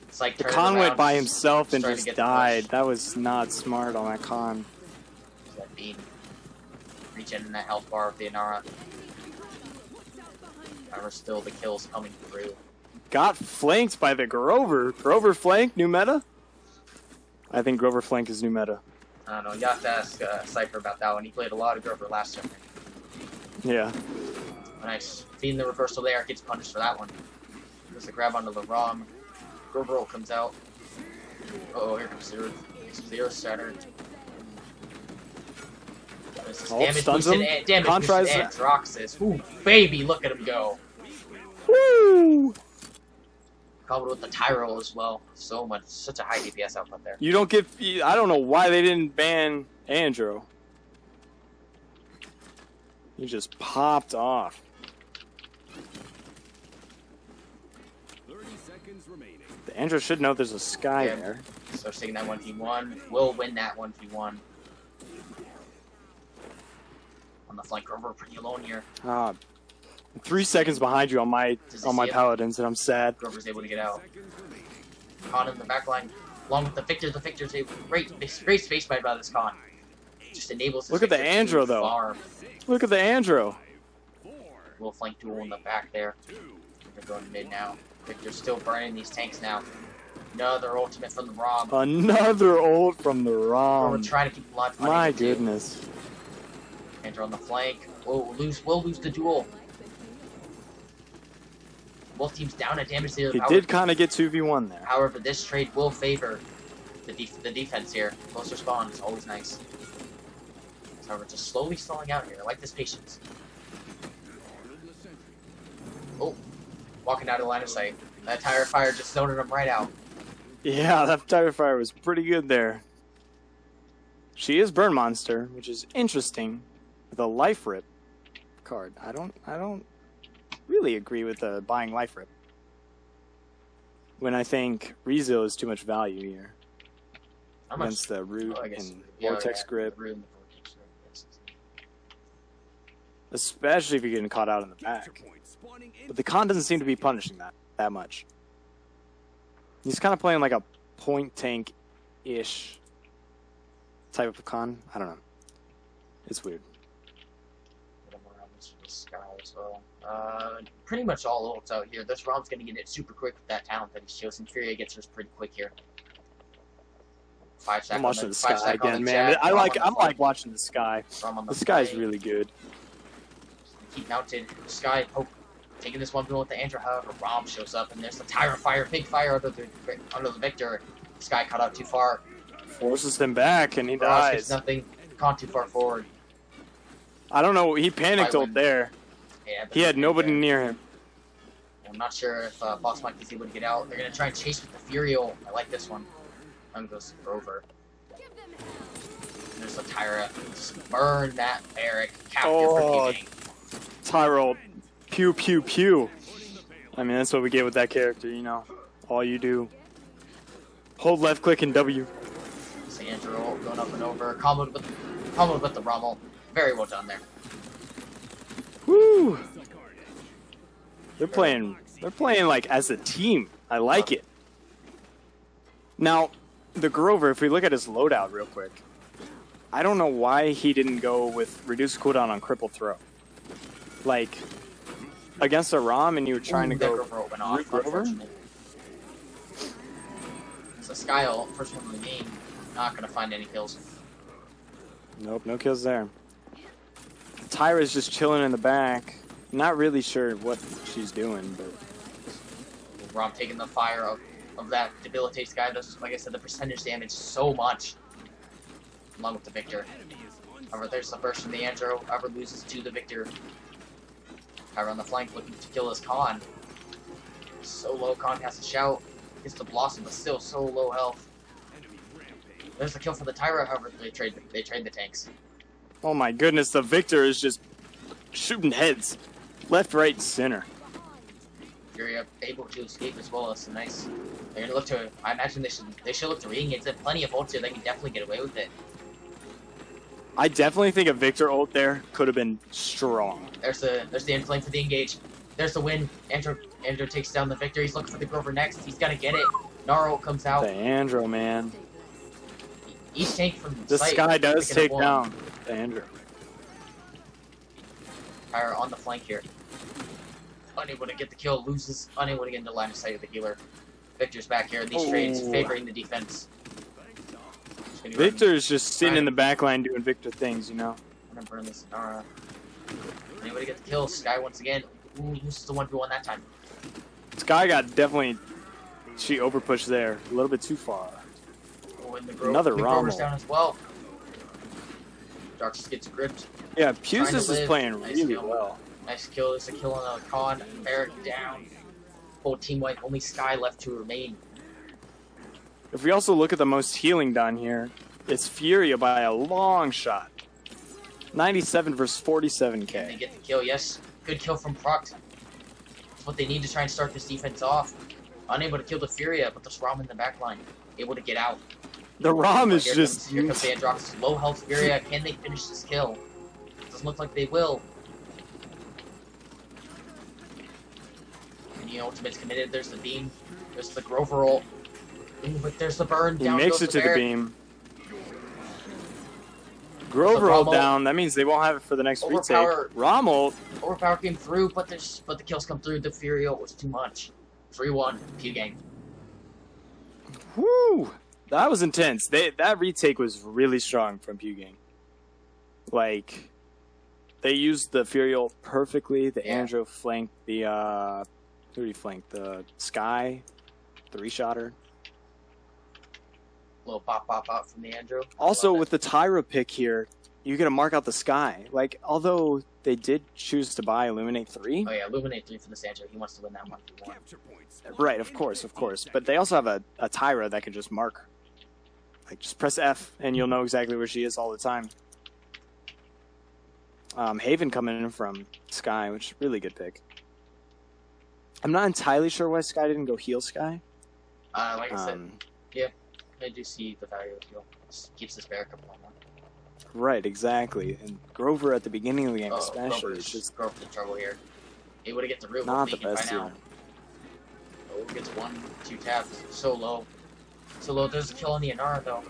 Speaker 1: It's like
Speaker 2: The Khan went by himself and just died. That was not smart on that Khan.
Speaker 1: That beam. Reaching in that health bar with the Inara. However, still the kills coming through.
Speaker 2: Got flanked by the Grover. Grover flank, new meta? I think Grover flank is new meta.
Speaker 1: I don't know. You have to ask Cypher about that one. He played a lot of Grover last summer.
Speaker 2: Yeah.
Speaker 1: Nice. Feeding the reversal there. Gets punished for that one. There's a grab onto the ROM. Grover ult comes out. Uh-oh, here comes Zero. Zero shattered. Damage boosted Androxus. Ooh, baby, look at him go.
Speaker 2: Woo!
Speaker 1: Coupled with the Tyro as well. So much, such a high DPS output there.
Speaker 2: You don't get. I don't know why they didn't ban Andro. He just popped off.
Speaker 4: 30 seconds remaining.
Speaker 2: The Andro should know there's a Sky there.
Speaker 1: So taking that 1v1. We'll win that 1v1. On the flank, Grover pretty alone here.
Speaker 2: I'm 3 seconds behind you on my Paladins, and I'm sad.
Speaker 1: Grover's able to get out. Khan in the back line. along with the Victor's a great space fight by this con. Just enables this
Speaker 2: Look at the
Speaker 1: Victor to
Speaker 2: Andro, though.
Speaker 1: farm.
Speaker 2: Look at the Andro.
Speaker 1: Little flank duel in the back there. They're going mid now. Victor's still burning these tanks now. Another ultimate from the ROM.
Speaker 2: Another ult from the
Speaker 1: We're
Speaker 2: ROM.
Speaker 1: trying to keep them alive.
Speaker 2: My goodness.
Speaker 1: Andro on the flank. We'll lose the duel. Both teams down at damage there.
Speaker 2: He did kind of get 2v1 there.
Speaker 1: However, this trade will favor the defense here. Closer spawn is always nice. However, just slowly stalling out here. I like this patience. Oh, walking out of line of sight. That tire fire just zoned him right out.
Speaker 2: Yeah, that tire fire was pretty good there. She is Burn Monster, which is interesting. With a life rip card. I don't really agree with buying life rip. When I think Rizzo is too much value here. Against the root and vortex grip. Especially if you're getting caught out in the back. But the con doesn't seem to be punishing that much. He's kind of playing like a point tank-ish type of con. I don't know. It's weird.
Speaker 1: Sky as well. Pretty much all ults out here. This Rom's gonna get it super quick with that talent that he's chosen. Furia gets hers pretty quick here. 5 seconds.
Speaker 2: I'm watching the Sky again, man. I like watching the Sky. The Sky's really good.
Speaker 1: Keep mounted. Sky taking this 1v1 with the Andrew. However, Rom shows up and there's the tire fire, big fire under the Victor. Sky cut out too far.
Speaker 2: Forces him back and he dies.
Speaker 1: Gets nothing. Gone too far forward.
Speaker 2: I don't know. He panicked ult there.
Speaker 1: Yeah,
Speaker 2: he had nobody near him.
Speaker 1: I'm not sure if Boss Mike is able to get out. They're gonna try and chase with the Fury ult. I like this one. I'm going to go Rover. There's a Tyra. Just burn that Eric. Captive for PG.
Speaker 2: Tyra, pew pew pew. I mean, that's what we get with that character, you know. All you do. Hold left click and W.
Speaker 1: Sandra ult going up and over. Comboed with the Rommel. Very well done there.
Speaker 2: Woo! They're playing like as a team. I like it. Now, the Grover, if we look at his loadout real quick, I don't know why he didn't go with reduced cooldown on cripple throw. Like against a ROM and you were trying to go
Speaker 1: went off,
Speaker 2: Grover?
Speaker 1: It's a Sky ult, first one in the game. Not gonna find any kills.
Speaker 2: Nope, no kills there. Tyra's just chilling in the back. Not really sure what she's doing, but
Speaker 1: Rom taking the fire of that debilitates guy. Does, like I said, the percentage damage so much. Along with the Victor. However, there's the burst from the Andro. However, loses to the Victor. However, on the flank looking to kill his Con. So low, Con has to shout. Gets the Blossom, but still so low health. There's the kill for the Tyra. However, they trade the tanks.
Speaker 2: Oh my goodness, the Victor is just shooting heads. Left, right, center.
Speaker 1: Fury able to escape as well. That's nice. They're gonna look to. I imagine they should look to re-engage. There's plenty of ults here. They can definitely get away with it.
Speaker 2: I definitely think a Victor ult there could have been strong.
Speaker 1: There's the inflame for the engage. There's the win. Andrew takes down the Victor. He's looking for the Grover next. He's gonna get it. Naro comes out.
Speaker 2: The Andro, man.
Speaker 1: Each tank from
Speaker 2: the
Speaker 1: sight
Speaker 2: Sky does take down the Andro.
Speaker 1: Fire on the flank here. Unable to get the kill, loses. Unable to get into line of sight of the healer. Victor's back here. These trades favoring the defense.
Speaker 2: Victor's just sitting in the back line doing Victor things, you know.
Speaker 1: I'm gonna burn this Nara. Unable to get the kill. Sky once again. Ooh, who's the one who won that time?
Speaker 2: Sky got definitely. She overpushed there a little bit too far.
Speaker 1: Oh, and
Speaker 2: Another
Speaker 1: Grover's down as well. Dark just gets gripped.
Speaker 2: Yeah, Pusis is playing really well.
Speaker 1: Nice kill. There's a kill on the Con. Eric down. Whole team wipe. Only Sky left to remain.
Speaker 2: If we also look at the most healing done here, it's Furia by a long shot. 97 versus 47k.
Speaker 1: Can they get the kill? Yes. Good kill from Proct. That's what they need to try and start this defense off. Unable to kill the Furia, but the ROM in the back line. Able to get out.
Speaker 2: The ROM is just...
Speaker 1: Here comes Androx. Low health Furia. Can they finish this kill? Doesn't look like they will. And the ultimate's committed. There's the beam. There's the Grover ult. Ooh, but there's the burn.
Speaker 2: He
Speaker 1: Down
Speaker 2: makes
Speaker 1: goes
Speaker 2: it to the
Speaker 1: bear.
Speaker 2: beam. Grover
Speaker 1: Rommel.
Speaker 2: ult down. That means they won't have it for the next retake.
Speaker 1: Overpower.
Speaker 2: Rommel.
Speaker 1: Overpower came through, but the kills come through. The Fury ult was too much. 3-1. Pew game.
Speaker 2: Whoo! That was intense. That retake was really strong from Pugang. Like, they used the Fury ult perfectly. The Andro flanked the who did he flank? The Sky, 3-shotter.
Speaker 1: Little pop from the Andro.
Speaker 2: Also, with the Tyra pick here, you get to mark out the Sky. Like, although they did choose to buy Illuminate 3.
Speaker 1: Oh yeah, Illuminate 3 for the Andro. He wants to win that 1v1.
Speaker 4: Capture points.
Speaker 2: Right, of course. But they also have a Tyra that can just mark. Like, just press F, and you'll know exactly where she is all the time. Haven coming in from Sky, which is a really good pick. I'm not entirely sure why Sky didn't go heal Sky.
Speaker 1: Like I said, yeah, I do see the value of heal. Keeps this bear couple on one.
Speaker 2: Right, exactly. And Grover at the beginning of the game, especially,
Speaker 1: Grover's
Speaker 2: it's just
Speaker 1: Grover's in trouble here. He would have get the root.
Speaker 2: not the best
Speaker 1: by now.
Speaker 2: here.
Speaker 1: Oh, gets 1-2 taps. So low. So low. There's a kill on the Inara though.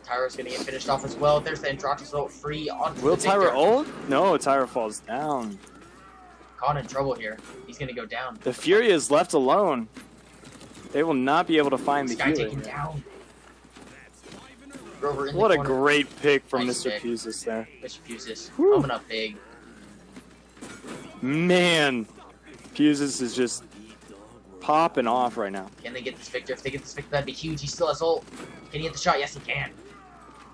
Speaker 1: Tyra's gonna get finished off as well. There's the Androxus ult free onto
Speaker 2: Will
Speaker 1: the Victor.
Speaker 2: Tyra ult? No, Tyra falls down.
Speaker 1: Caught in trouble here. He's gonna go down.
Speaker 2: The Fury is left alone. They will not be able to find the
Speaker 1: This guy
Speaker 2: healer.
Speaker 1: taken down. Grover in
Speaker 2: What
Speaker 1: the
Speaker 2: a
Speaker 1: corner.
Speaker 2: great pick from
Speaker 1: Nice
Speaker 2: Mr.
Speaker 1: pick.
Speaker 2: Fuses there.
Speaker 1: Mr. Fuses
Speaker 2: Whew.
Speaker 1: coming up big.
Speaker 2: Man, Fuses is just popping off right now.
Speaker 1: Can they get this Victor? If they get this Victor, that'd be huge. He still has ult. Can he get the shot? Yes, he can.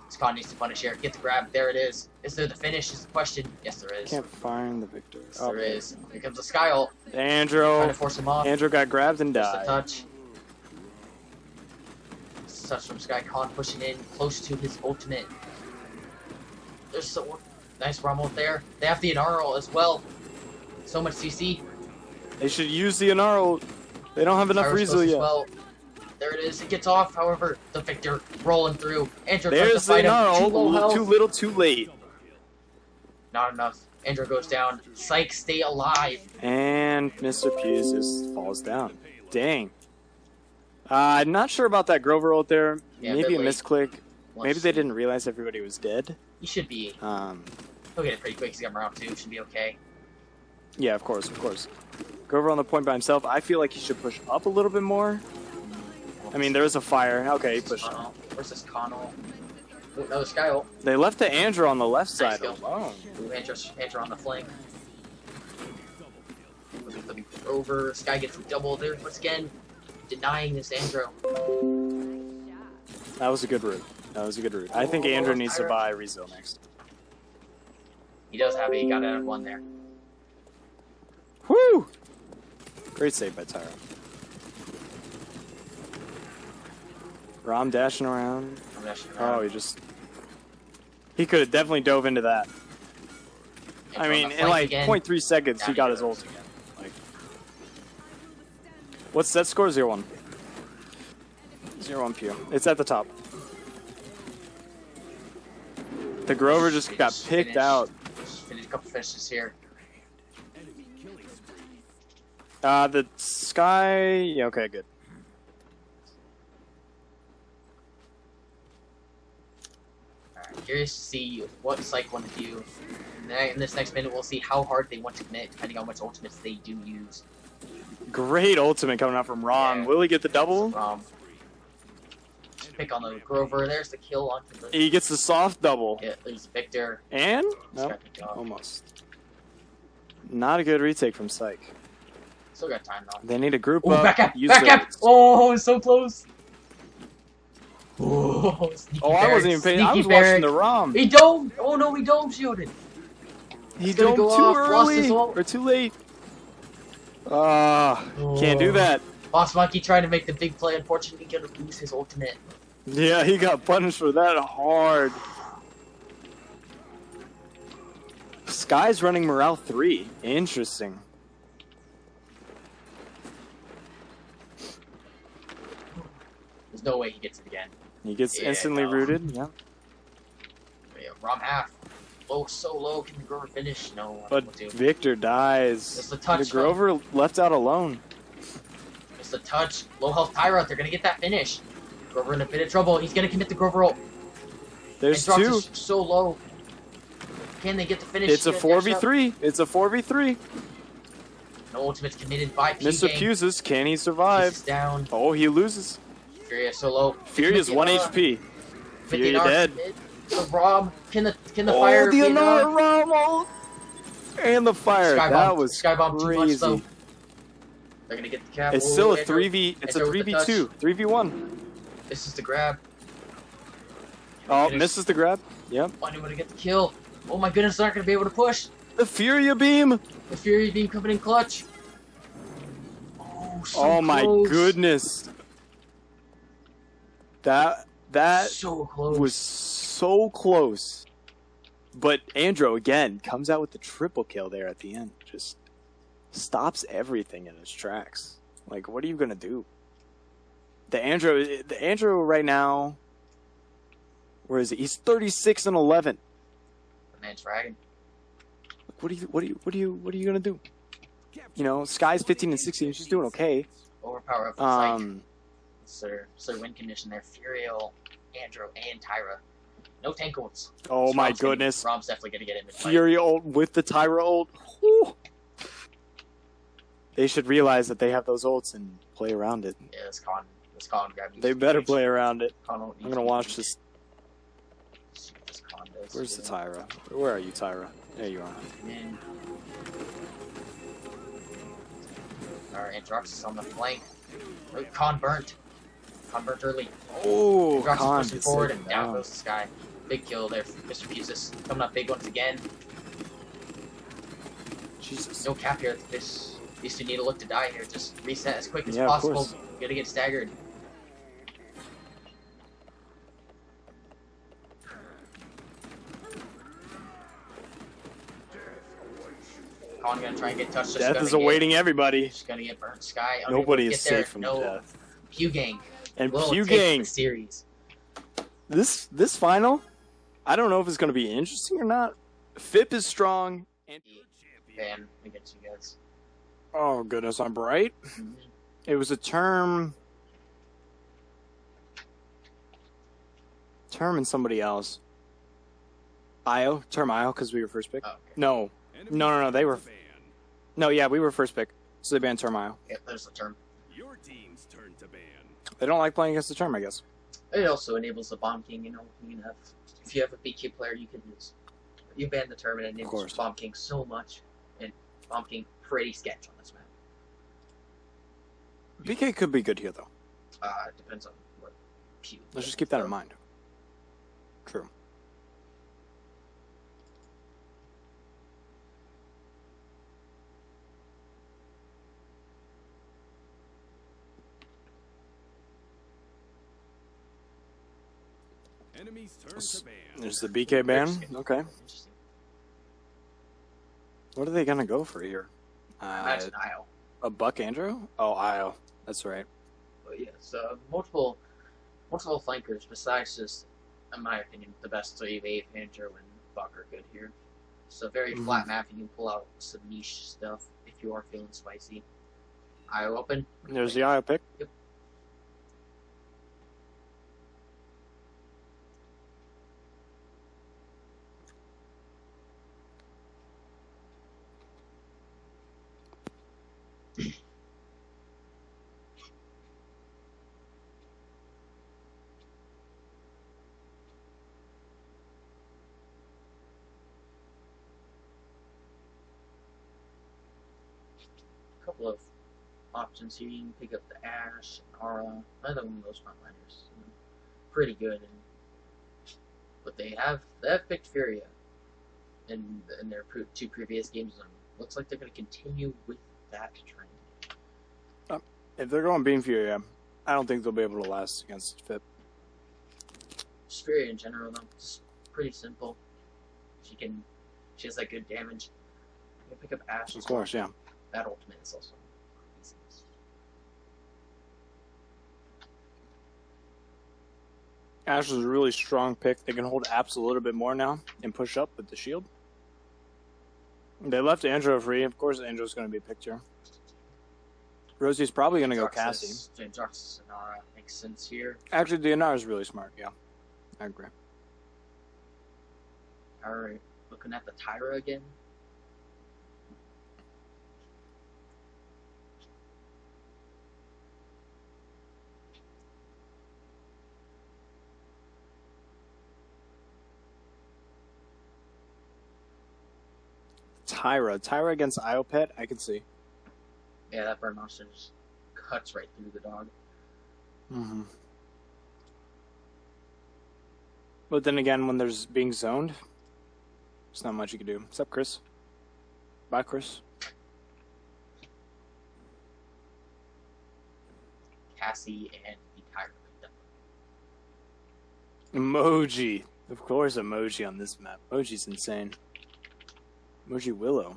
Speaker 1: Scott needs to punish here. Get the grab. There it is. Is there the finish? Is the question. Yes, there is.
Speaker 2: Can't find the Victor.
Speaker 1: Yes, there is. Here comes the Sky ult. Trying
Speaker 2: Andro.
Speaker 1: to force him off.
Speaker 2: Andro got grabbed and
Speaker 1: Just a
Speaker 2: died.
Speaker 1: touch. Touch from Sky. Khan pushing in close to his ultimate. There's so nice Rommel there. They have the Inaro as well. So much CC.
Speaker 2: They should use the Inaro. They don't have enough
Speaker 1: Tyra's
Speaker 2: Rizzo
Speaker 1: close as
Speaker 2: yet.
Speaker 1: well. There it is. It gets off. However, the Victor rolling through. Andrew tries
Speaker 2: There's
Speaker 1: to
Speaker 2: the
Speaker 1: fight him.
Speaker 2: Inaro.
Speaker 1: Too low health.
Speaker 2: Too little, too late.
Speaker 1: Not enough. Andrew goes down. Psych, stay alive.
Speaker 2: And Mr. Fuse just falls down. Dang. I'm not sure about that Grover ult there.
Speaker 1: Yeah,
Speaker 2: Maybe a
Speaker 1: bit late.
Speaker 2: misclick.
Speaker 1: Let's
Speaker 2: Maybe they
Speaker 1: see.
Speaker 2: didn't realize everybody was dead.
Speaker 1: He should be. He'll get it pretty quick. He's got round 2. Should be okay.
Speaker 2: Yeah, of course, of course. Grover on the point by himself. I feel like he should push up a little bit more. I mean, there is a fire. Okay, he pushed up.
Speaker 1: Versus Connell. Oh, no, Sky ult.
Speaker 2: They left the Andrew on the left
Speaker 1: Nice
Speaker 2: side
Speaker 1: kill.
Speaker 2: alone.
Speaker 1: Ooh, Andrew on the flank. Over. Sky gets a double there once again. Denying this Andrew.
Speaker 2: That was a good route. That was a good route. I think Andrew needs to buy Rizzo next.
Speaker 1: He does have it. He got it at 1 there.
Speaker 2: Woo! Great save by Tyra. Rom dashing around. Oh, he could have definitely dove into that. I mean, in like 0.3 seconds, he got his ult again. Like, what's that score? 0-1. 0-1 Pew. It's at the top. The Grover just got picked out.
Speaker 1: Finished a couple finishes here.
Speaker 2: The Sky. Yeah, okay, good.
Speaker 1: Alright, curious to see what Psych want to do. In this next minute, we'll see how hard they want to commit, depending on which ultimates they do use.
Speaker 2: Great ultimate coming out from Rom.
Speaker 1: Yeah.
Speaker 2: Will he get the double?
Speaker 1: Pick on the Grover. There's the kill onto the.
Speaker 2: He gets the soft double.
Speaker 1: Yeah, there's Victor.
Speaker 2: And?
Speaker 1: Sky
Speaker 2: No,
Speaker 1: picked off.
Speaker 2: almost. Not a good retake from Psych.
Speaker 1: Still got time though.
Speaker 2: They need a group
Speaker 1: Oh,
Speaker 2: up.
Speaker 1: back up!
Speaker 2: use
Speaker 1: Back
Speaker 2: their
Speaker 1: up!
Speaker 2: ults.
Speaker 1: Oh, so close! Oh, sneaky
Speaker 2: Oh, I wasn't even paying. I was watching the ROM.
Speaker 1: He dove! Oh no, he dove shielded!
Speaker 2: He
Speaker 1: gonna
Speaker 2: dove
Speaker 1: go
Speaker 2: too
Speaker 1: off, lost his
Speaker 2: early
Speaker 1: ult.
Speaker 2: or too late. Can't do that.
Speaker 1: Boss Monkey trying to make the big play. Unfortunately, gonna lose his ultimate.
Speaker 2: Yeah, he got punished for that hard. Sky's running Morale 3. Interesting.
Speaker 1: There's no way he gets it again.
Speaker 2: He gets
Speaker 1: Yeah,
Speaker 2: instantly
Speaker 1: no.
Speaker 2: rooted. Yeah.
Speaker 1: Yeah, Rom half. Low, so low. Can the Grover finish? No.
Speaker 2: But
Speaker 1: What to do?
Speaker 2: Victor dies.
Speaker 1: Just a touch
Speaker 2: The Grover left out alone.
Speaker 1: Just the touch. Low health Tyra. They're gonna get that finish. Grover in a bit of trouble. He's gonna commit the Grover ult.
Speaker 2: There's
Speaker 1: And Drox
Speaker 2: two.
Speaker 1: is so low. Can they get the finish?
Speaker 2: It's a 4v3. It's a 4v3.
Speaker 1: No ultimate's committed by
Speaker 2: Mr.
Speaker 1: P-Gang.
Speaker 2: Fuses, can he survive?
Speaker 1: He's down.
Speaker 2: Oh, he loses.
Speaker 1: Furia so low.
Speaker 2: Furia's 1 HP. Furia dead.
Speaker 1: The Rob. Can the fire?
Speaker 2: Oh, the
Speaker 1: be enough?
Speaker 2: Anar Rommel! And the fire.
Speaker 1: Skybomb.
Speaker 2: That was
Speaker 1: Skybomb too much
Speaker 2: crazy.
Speaker 1: though. They're gonna get the cap.
Speaker 2: It's
Speaker 1: Ooh,
Speaker 2: still a
Speaker 1: Andrew.
Speaker 2: 3v. It's a
Speaker 1: Andrew with the
Speaker 2: 3v2.
Speaker 1: touch.
Speaker 2: 3v1.
Speaker 1: This is the grab.
Speaker 2: Oh,
Speaker 1: Finish.
Speaker 2: misses the grab. Yep.
Speaker 1: Finding way to get the kill. Oh my goodness, they're not gonna be able to push.
Speaker 2: The Furia beam.
Speaker 1: The Fury beam coming in clutch. Oh, so
Speaker 2: Oh my
Speaker 1: close.
Speaker 2: goodness. That
Speaker 1: So close.
Speaker 2: was so close. But Andro again comes out with the triple kill there at the end. Just stops everything in its tracks. Like, what are you gonna do? The Andro right now. Where is he? He's 36 and 11.
Speaker 1: The man's dragon.
Speaker 2: What are you gonna do? You know, Sky's 15 and 16. She's doing okay.
Speaker 1: Overpower up the site. Sir win condition there. Furiel, Andro, and Tyra. No tank ults.
Speaker 2: Oh my goodness.
Speaker 1: Rom's definitely gonna get in mid-fight.
Speaker 2: Fury ult with the Tyra ult. Whew. They should realize that they have those ults and play around it.
Speaker 1: Yeah, this con grab.
Speaker 2: They better play around it.
Speaker 1: I'm
Speaker 2: I'm gonna watch this.
Speaker 1: See what this con does.
Speaker 2: Where's the Tyra? Where are you, Tyra? There you are.
Speaker 1: In. Alright, Androx is on the flank. Oh, Con burnt. Con burnt early.
Speaker 2: Oh,
Speaker 1: Androx
Speaker 2: Khan
Speaker 1: is pushing
Speaker 2: gets
Speaker 1: forward
Speaker 2: taken
Speaker 1: and down
Speaker 2: down.
Speaker 1: goes the Sky. Big kill there for Mr. Fuses. Coming up big once again.
Speaker 2: Jesus.
Speaker 1: No cap here. These two need to look to die here. Just reset as quick as
Speaker 2: Yeah, of
Speaker 1: possible.
Speaker 2: course.
Speaker 1: Gonna get staggered. Con gonna try and get touched.
Speaker 2: Death is awaiting everybody.
Speaker 1: Just gonna get burnt. Sky.
Speaker 2: Nobody is
Speaker 1: get there.
Speaker 2: safe from
Speaker 1: no.
Speaker 2: death.
Speaker 1: P-Gang.
Speaker 2: And
Speaker 1: will take
Speaker 2: P-Gang.
Speaker 1: the series.
Speaker 2: This final, I don't know if it's going to be interesting or not. FIP is strong. And
Speaker 1: Fan against you guys.
Speaker 2: oh goodness, I'm bright. It was a term and somebody else. Io, term Io, because we were first pick.
Speaker 1: Oh, okay.
Speaker 2: No, they were. No, yeah, we were first pick, so they banned term Io.
Speaker 1: Yeah, there's the term.
Speaker 4: Your team's turn to ban.
Speaker 2: They don't like playing against the term, I guess.
Speaker 1: It also enables the Bomb King, you know. You can have, if you have a BQ player, you can use. You ban the term and it enables
Speaker 2: course.
Speaker 1: Bomb King so much. And Bomb King pretty sketch on this map.
Speaker 2: BK could be good here, though.
Speaker 1: It depends on what Q.
Speaker 2: Let's just keep that in mind. True.
Speaker 4: Enemy's turn to ban.
Speaker 2: There's the BK ban. Okay.
Speaker 1: Interesting.
Speaker 2: What are they gonna go for here?
Speaker 1: Imagine Isle.
Speaker 2: A Buck Andrew? Oh, Io. That's right.
Speaker 1: But yeah, so multiple flankers besides just, in my opinion, the best three wave Andrew and Buck are good here. It's a very flat map and you can pull out some niche stuff if you are feeling spicy. Io open.
Speaker 2: There's the Io pick.
Speaker 1: Yep. Couple of options here. You can pick up the Ashe and Aura. Another one of those frontliners. Pretty good. But they have picked Furia in their two previous games. And looks like they're going to continue with that trend.
Speaker 2: If they're going Beam Fury, I don't think they'll be able to last against FIP.
Speaker 1: Just Furia in general, though, just pretty simple. She has that good damage. You can pick up Ashe.
Speaker 2: Of course, yeah.
Speaker 1: That ultimate is also easy.
Speaker 2: Ashe is a really strong pick. They can hold Apps a little bit more now and push up with the shield. They left Andro free. Of course, Andro's going to be picked here. Rosie's probably going to go Cassie.
Speaker 1: Druxus and Nara makes sense here.
Speaker 2: Actually, Dianara's really smart, yeah. I agree.
Speaker 1: Alright, looking at the Tyra again.
Speaker 2: Tyra against Iopet, I can see.
Speaker 1: Yeah, that bird monster just cuts right through the dog.
Speaker 2: Mm-hmm. But then again, when there's being zoned, there's not much you can do. What's up, Chris? Bye, Chris.
Speaker 1: Cassie and the Tyra picked up.
Speaker 2: Emoji. Of course, emoji on this map. Emoji's insane. Emoji Willow.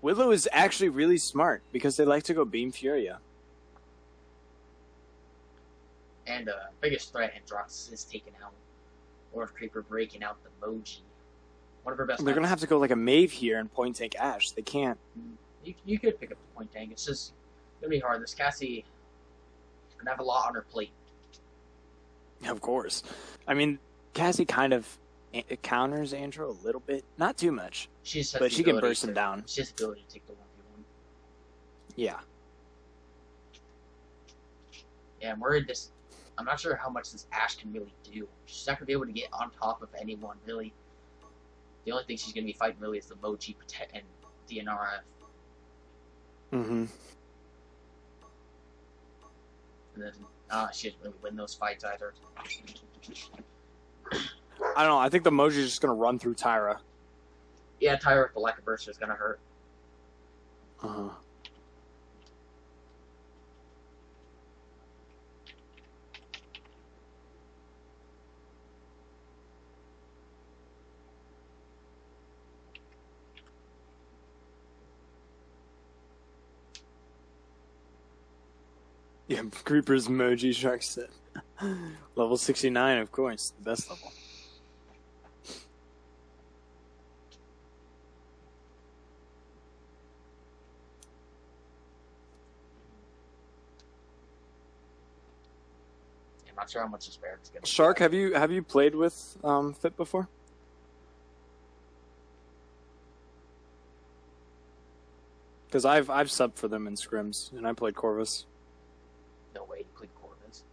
Speaker 2: Willow is actually really smart because they like to go Beam Furia.
Speaker 1: And biggest threat Androx is taken out. Lord Creeper breaking out the Moji. One of her best.
Speaker 2: They're going to have to go like a Mave here and point tank Ashe. They can't.
Speaker 1: You could pick up the point tank. It's just going to be hard. This Cassie is going to have a lot on her plate.
Speaker 2: Of course. I mean, Cassie kind of counters Andrew a little bit. Not too much. But she can burst him down.
Speaker 1: She has the ability to take the 1v1.
Speaker 2: Yeah.
Speaker 1: Yeah, I'm worried this... I'm not sure how much this Ashe can really do. She's not going to be able to get on top of anyone, really. The only thing she's going to be fighting, really, is the Moji and DNRF.
Speaker 2: Mm-hmm.
Speaker 1: And then, she doesn't really win those fights either.
Speaker 2: I don't know. I think the Moji is just going to run through Tyra.
Speaker 1: Yeah, Tyra with the lack of burst is going to hurt.
Speaker 2: Uh-huh. Yeah, Creeper's emoji, Shark said. Level 69, of course. The best level.
Speaker 1: I'm not sure how much this barracks going to
Speaker 2: Shark, have you played with Fit before? Because I've subbed for them in scrims, and I played Corvus.
Speaker 1: No way you played Corvus.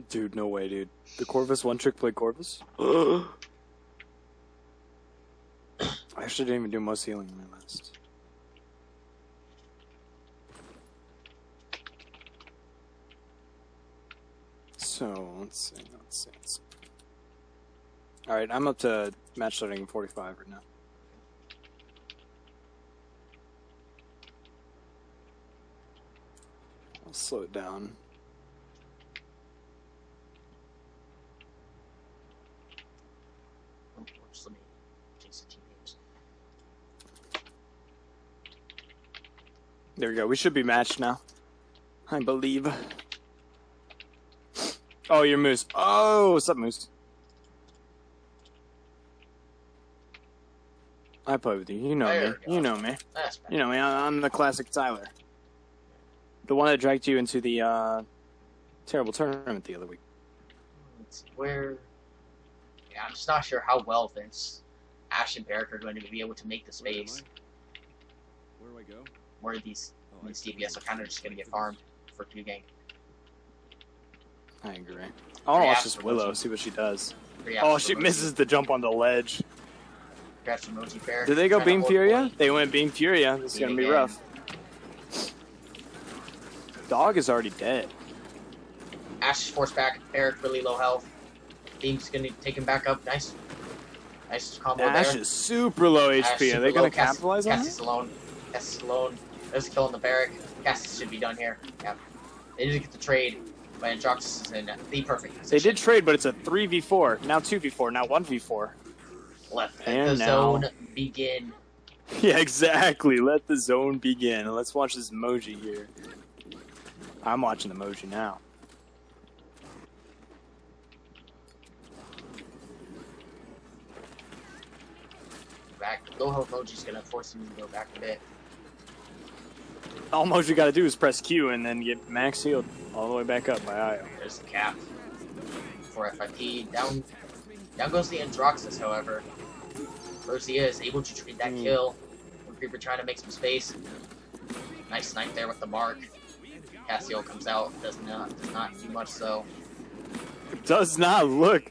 Speaker 2: Dude, no way, dude. The Corvus one-trick played Corvus? I actually didn't even do most healing in my last. So, let's see. Alright, I'm up to match starting 45 right now. I'll slow it down.
Speaker 1: Just let me chase the teammates.
Speaker 2: There we go. We should be matched now. I believe. Oh, you're Moose. Oh, what's up, Moose? I play with you. You know me. You know me.
Speaker 1: That's bad.
Speaker 2: You know me. I'm the classic Tyler. The one that dragged you into the terrible tournament the other week.
Speaker 1: Let's see where. Yeah, I'm just not sure how well this Ashe and Barrick are going to be able to make the space.
Speaker 4: Where do I go?
Speaker 1: Where these DPS are kind of just going to get farmed for 2 gank.
Speaker 2: I agree. I want to watch this Willow, see what she does. Oh, she misses the jump on the ledge. Did they go Beam Furia? They went Beam Furia. This is going to be rough. Dog is already dead.
Speaker 1: Ashe is forced back. Barrick really low health. Beam's going to take him back up. Nice. Nice combo there.
Speaker 2: Ashe is super low HP. Are they going to capitalize on it?
Speaker 1: Cassie's alone. There's a kill on the Barrick. Cassie should be done here. Yeah. They did get the trade, but Androx is in the perfect position.
Speaker 2: They did trade, but it's a 3v4. Now 2v4. Now 1v4.
Speaker 1: Let the zone begin.
Speaker 2: Yeah, exactly. Let the zone begin. Let's watch this emoji here. I'm watching the emoji now.
Speaker 1: Back. Low health emoji's gonna force him to go back a bit.
Speaker 2: all Moji got to do is press Q and then get max healed all the way back up by IO.
Speaker 1: There's the cap for FIP. Down goes the Androxus, however. First he is able to trade that kill. Creeper trying to make some space. Nice snipe there with the mark. Cassio comes out. Does not do much though.
Speaker 2: Does not look.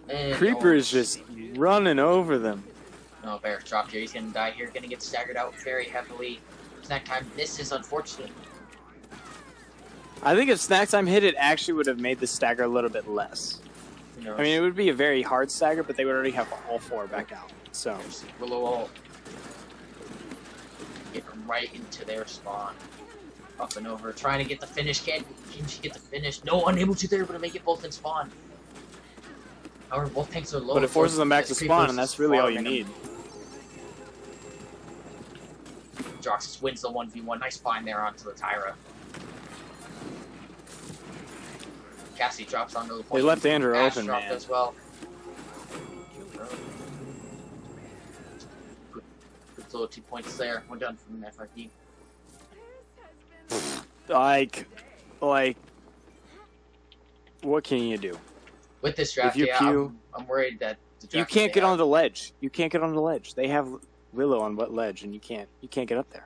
Speaker 1: And
Speaker 2: Creeper is just running over them.
Speaker 1: No, Barrett's dropped here. He's gonna die here. Gonna get staggered out very heavily. Snack time. This is unfortunate.
Speaker 2: I think if snack time hit, it actually would have made the stagger a little bit less.
Speaker 1: You know,
Speaker 2: I mean, it would be a very hard stagger, but they would already have all 4 back out. So
Speaker 1: Willow ult. Get right into their spawn. Up and over. Trying to get the finish. Can she get the finish? No, unable to. They're able to make it both in spawn. However, both tanks are low.
Speaker 2: but it forces them back to spawn, and that's really all you need.
Speaker 1: Droxus wins the 1v1. Nice find there onto the Tyra. Cassie drops onto the point.
Speaker 2: They left Andrew
Speaker 1: Ash
Speaker 2: open,
Speaker 1: dropped
Speaker 2: man.
Speaker 1: as well. Good little 2 points there. We're done from FRP.
Speaker 2: Like, what can you do?
Speaker 1: With this draft,
Speaker 2: If you
Speaker 1: yeah,
Speaker 2: queue-
Speaker 1: I'm worried that the draft
Speaker 2: You can't
Speaker 1: they
Speaker 2: get
Speaker 1: have-
Speaker 2: on the ledge. You can't get on the ledge. They have Willow on what ledge, and you can't get up there.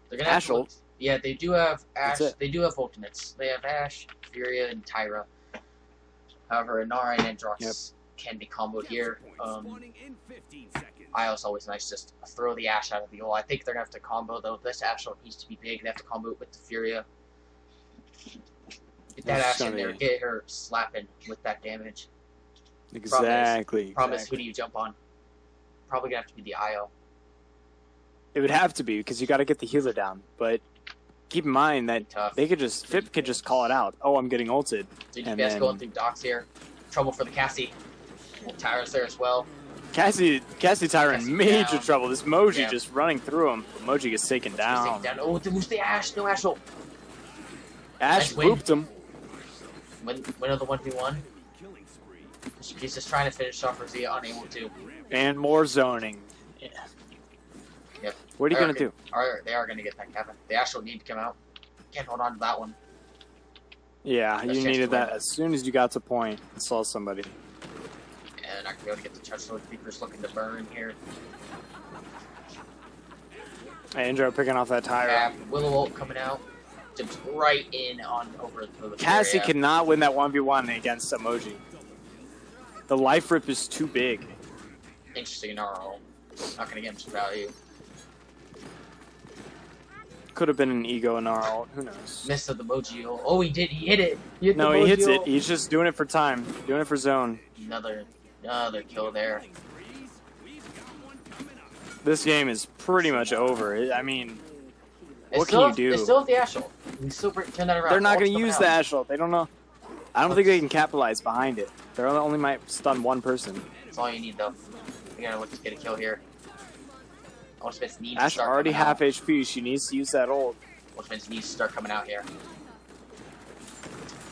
Speaker 1: They're gonna have
Speaker 2: Ash
Speaker 1: to look-
Speaker 2: ult.
Speaker 1: Yeah, they do have Ash.
Speaker 2: That's it.
Speaker 1: They do have ultimates. They have Ash, Furia, and Tyra. However, Inara and Androx can be comboed here.
Speaker 4: Spawning in 15 seconds.
Speaker 1: IO's always nice. Just throw the Ash out of the ult. I think they're gonna have to combo though. This Ash ult needs to be big. They have to combo it with the Furia. Get that
Speaker 2: That's
Speaker 1: Ash in
Speaker 2: gonna
Speaker 1: there.
Speaker 2: be-
Speaker 1: Get her slapping with that damage.
Speaker 2: Exactly.
Speaker 1: Promise. Who
Speaker 2: exactly.
Speaker 1: do you jump on? Probably gonna have to be the IO.
Speaker 2: It would have to be because you got to get the healer down. But keep in mind that
Speaker 1: Tough.
Speaker 2: they could just Fip could just call it out. Oh, I'm getting ulted.
Speaker 1: So
Speaker 2: And
Speaker 1: DPS
Speaker 2: then-
Speaker 1: going through docks here. Trouble for the Cassie. Tyra's there as well.
Speaker 2: Cassie Tyra in
Speaker 1: Cassie
Speaker 2: major
Speaker 1: down.
Speaker 2: trouble. This Moji
Speaker 1: Yeah.
Speaker 2: just running through him. Moji gets taken
Speaker 1: He's
Speaker 2: down.
Speaker 1: taken down. Oh, who's the Ash? No Ash ult.
Speaker 2: Ash
Speaker 1: Nice win.
Speaker 2: booped him.
Speaker 1: Win of the 1v1.
Speaker 4: Killing spree.
Speaker 1: He's just trying to finish off Rosea, unable to.
Speaker 2: And more zoning. Yeah.
Speaker 1: Yep.
Speaker 2: What are you going to do?
Speaker 1: They are going to get that Kevin. The Ash will need to come out. Can't hold on to that one.
Speaker 2: Yeah,
Speaker 1: That's
Speaker 2: you
Speaker 1: chance
Speaker 2: needed
Speaker 1: to win.
Speaker 2: that as soon as you got to point and saw somebody.
Speaker 1: And not going to be able to get the touch. So Creeper's looking to burn here.
Speaker 2: Andrew picking off that Tyra.
Speaker 1: Cap, Willow ult coming out. Jumps right in on over to the
Speaker 2: Cassie
Speaker 1: area.
Speaker 2: cannot win that 1v1 against Emoji. The life rip is too big.
Speaker 1: Interesting ult. Not going to get much value.
Speaker 2: Could have been an ego in our ult. Who knows?
Speaker 1: Missed of the Moji ult. Oh, he did. He hit it. He hit
Speaker 2: No,
Speaker 1: the
Speaker 2: he
Speaker 1: Moji
Speaker 2: hits it.
Speaker 1: ult.
Speaker 2: He's just doing it for time. Doing it for zone.
Speaker 1: Another kill there.
Speaker 2: This game is pretty much over. I mean,
Speaker 1: They
Speaker 2: what
Speaker 1: still
Speaker 2: can
Speaker 1: have-
Speaker 2: you do?
Speaker 1: They still have the Ash ult. We still turn that around.
Speaker 2: They're not
Speaker 1: Ult's
Speaker 2: going to
Speaker 1: coming
Speaker 2: use
Speaker 1: out.
Speaker 2: the Ash ult. They don't know. I don't think they can capitalize behind it. They only might stun one person.
Speaker 1: That's all you need, though. You gotta look to get a kill here. Ultimates need to
Speaker 2: Ash
Speaker 1: start
Speaker 2: already
Speaker 1: coming
Speaker 2: half
Speaker 1: out.
Speaker 2: HP. She needs to use that ult.
Speaker 1: Ultimates needs to start coming out here.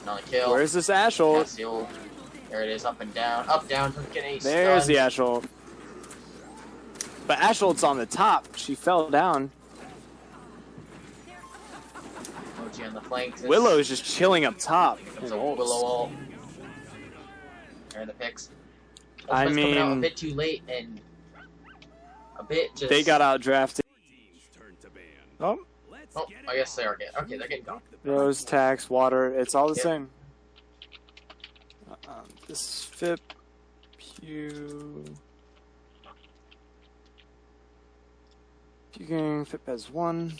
Speaker 1: Another kill.
Speaker 2: Where's this Ash ult?
Speaker 1: That's the ult. There it is, up and down. Up, down, doesn't get any
Speaker 2: There's
Speaker 1: stuns.
Speaker 2: the Ash ult. But Ash ult's on the top. She fell down.
Speaker 1: Moji on the flanks.
Speaker 2: Willow is just chilling up top.
Speaker 1: There's a Willow ult. There are the picks.
Speaker 2: I
Speaker 1: Ultimate's coming out a
Speaker 2: mean,
Speaker 1: bit too late and a bit just...
Speaker 2: they got out drafted.
Speaker 4: Team's turn to ban.
Speaker 2: Oh,
Speaker 4: Let's
Speaker 1: Oh,
Speaker 4: get
Speaker 1: I guess they are getting... Okay, they're getting gone.
Speaker 2: Rose, tax, water. It's all the
Speaker 1: Yep.
Speaker 2: same. This is Fip. Pew. Puking. Fip has 1.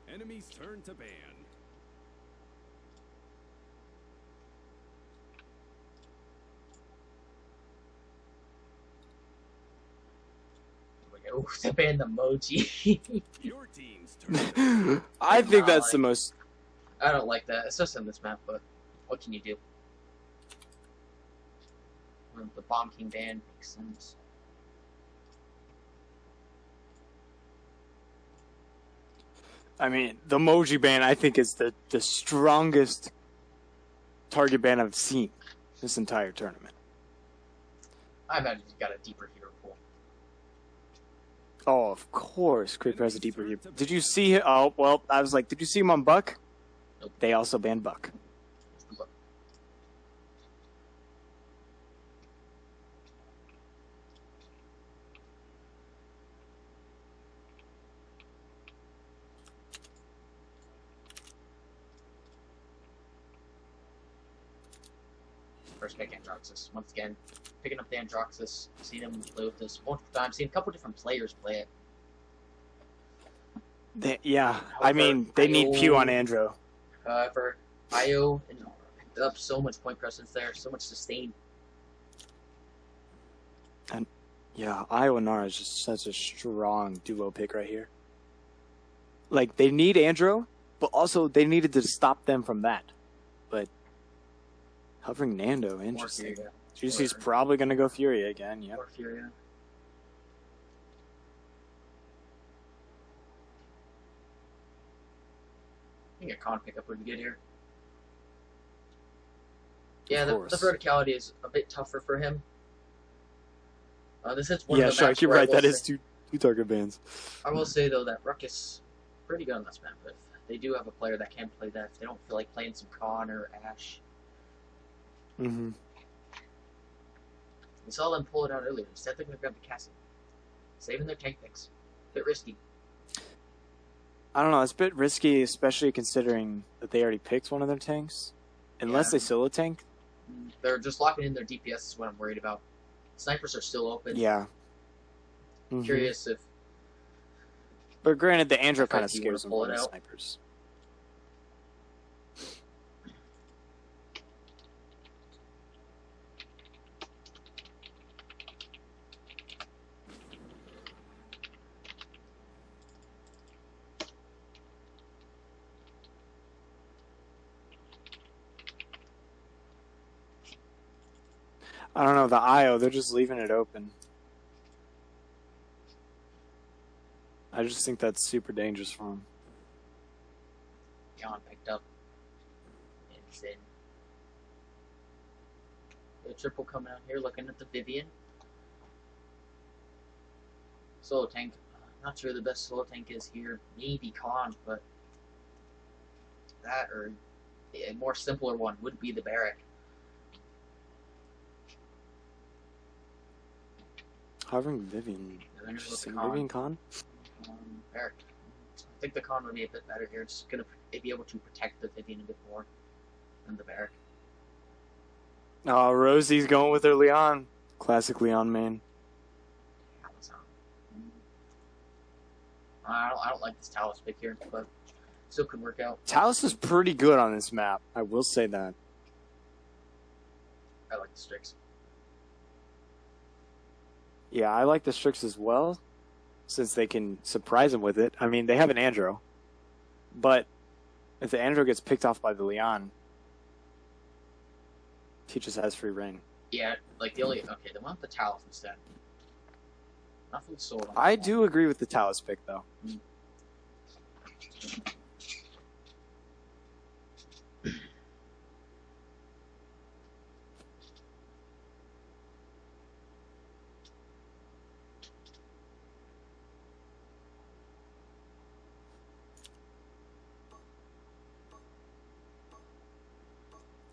Speaker 4: Enemy's turn to ban.
Speaker 1: Oh, they banned the Moji.
Speaker 4: Your team's turn to ban.
Speaker 2: I think that's the most.
Speaker 1: I don't like that. It's just in this map, but what can you do? The Bomb King ban makes sense.
Speaker 2: I mean, the Moji ban, I think, is the strongest target ban I've seen this entire tournament.
Speaker 1: I imagine you got a deeper hero pool.
Speaker 2: Oh, of course. Quick press a deeper here. Did you see? Oh, well, I was like, did you see him on Buck?
Speaker 1: Nope.
Speaker 2: They also banned Buck.
Speaker 1: First pick Androxus. Once again, picking up the Androxus. Seen him play with this multiple times. Seen a couple different players play it.
Speaker 2: Yeah, I mean, they need Pew on Andro.
Speaker 1: However, IO and picked up so much point presence there, so much sustain.
Speaker 2: And yeah, Io and Nara is just such a strong duo pick right here. Like, they need Andro, but also they needed to stop them from that. But hovering Nando, interesting. Juicy's probably going to go Furia again, yeah.
Speaker 1: Or Furia. I think a con pickup would be good here. Yeah, the verticality is a bit tougher for him. This is one of the
Speaker 2: Shark, you're right. That is two target bans.
Speaker 1: I will say, though, that Ruckus is pretty good on this map. If they do have a player that can play that, if they don't feel like playing some Con or Ash.
Speaker 2: Mm-hmm.
Speaker 1: We saw them pull it out earlier. Instead, they're going to grab the castle. Saving their tank picks. A bit risky.
Speaker 2: I don't know. It's a bit risky, especially considering that they already picked one of their tanks. Unless they solo tank.
Speaker 1: They're just locking in their DPS is what I'm worried about. Snipers are still open.
Speaker 2: Yeah.
Speaker 1: Curious if...
Speaker 2: But granted, the Andro kind of scares them from the snipers. I don't know, the IO, they're just leaving it open. I just think that's super dangerous for him.
Speaker 1: Jan picked up. And Zin. The triple coming out here, looking at the Vivian. Solo tank. Not sure the best solo tank is here. Maybe Con, but that or a more simpler one would be the Barrack.
Speaker 2: Hovering Vivian. Interesting. Vivian Con?
Speaker 1: Barrack. I think the Con would be a bit better here. It's going to be able to protect the Vivian a bit more than the Barrack.
Speaker 2: Oh, Rosie's going with her Leon. Classic Leon main.
Speaker 1: I don't like this Talus pick here, but still could work out.
Speaker 2: Talus is pretty good on this map. I will say that.
Speaker 1: I like the Strix.
Speaker 2: Yeah, I like the Strix as well, since they can surprise him with it. I mean, they have an Andro, but if the Andro gets picked off by the Leon, he just has free reign.
Speaker 1: Yeah, like the only... Okay, they want the Talus instead. Nothing sold.
Speaker 2: I do agree with the Talus pick, though.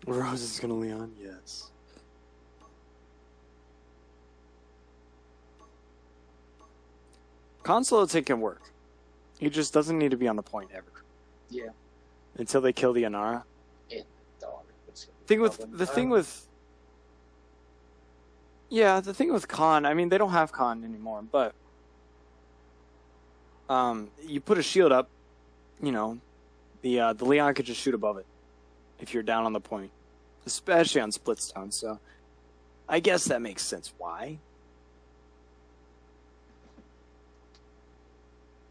Speaker 2: Rose is gonna Leon, yes. Console tank can work. He just doesn't need to be on the point ever.
Speaker 1: Yeah.
Speaker 2: Until they kill the Anara. The thing with Khan, I mean, they don't have Khan anymore, but you put a shield up, you know, the Leon could just shoot above it if you're down on the point, especially on Splitstone. So I guess that makes sense. Why?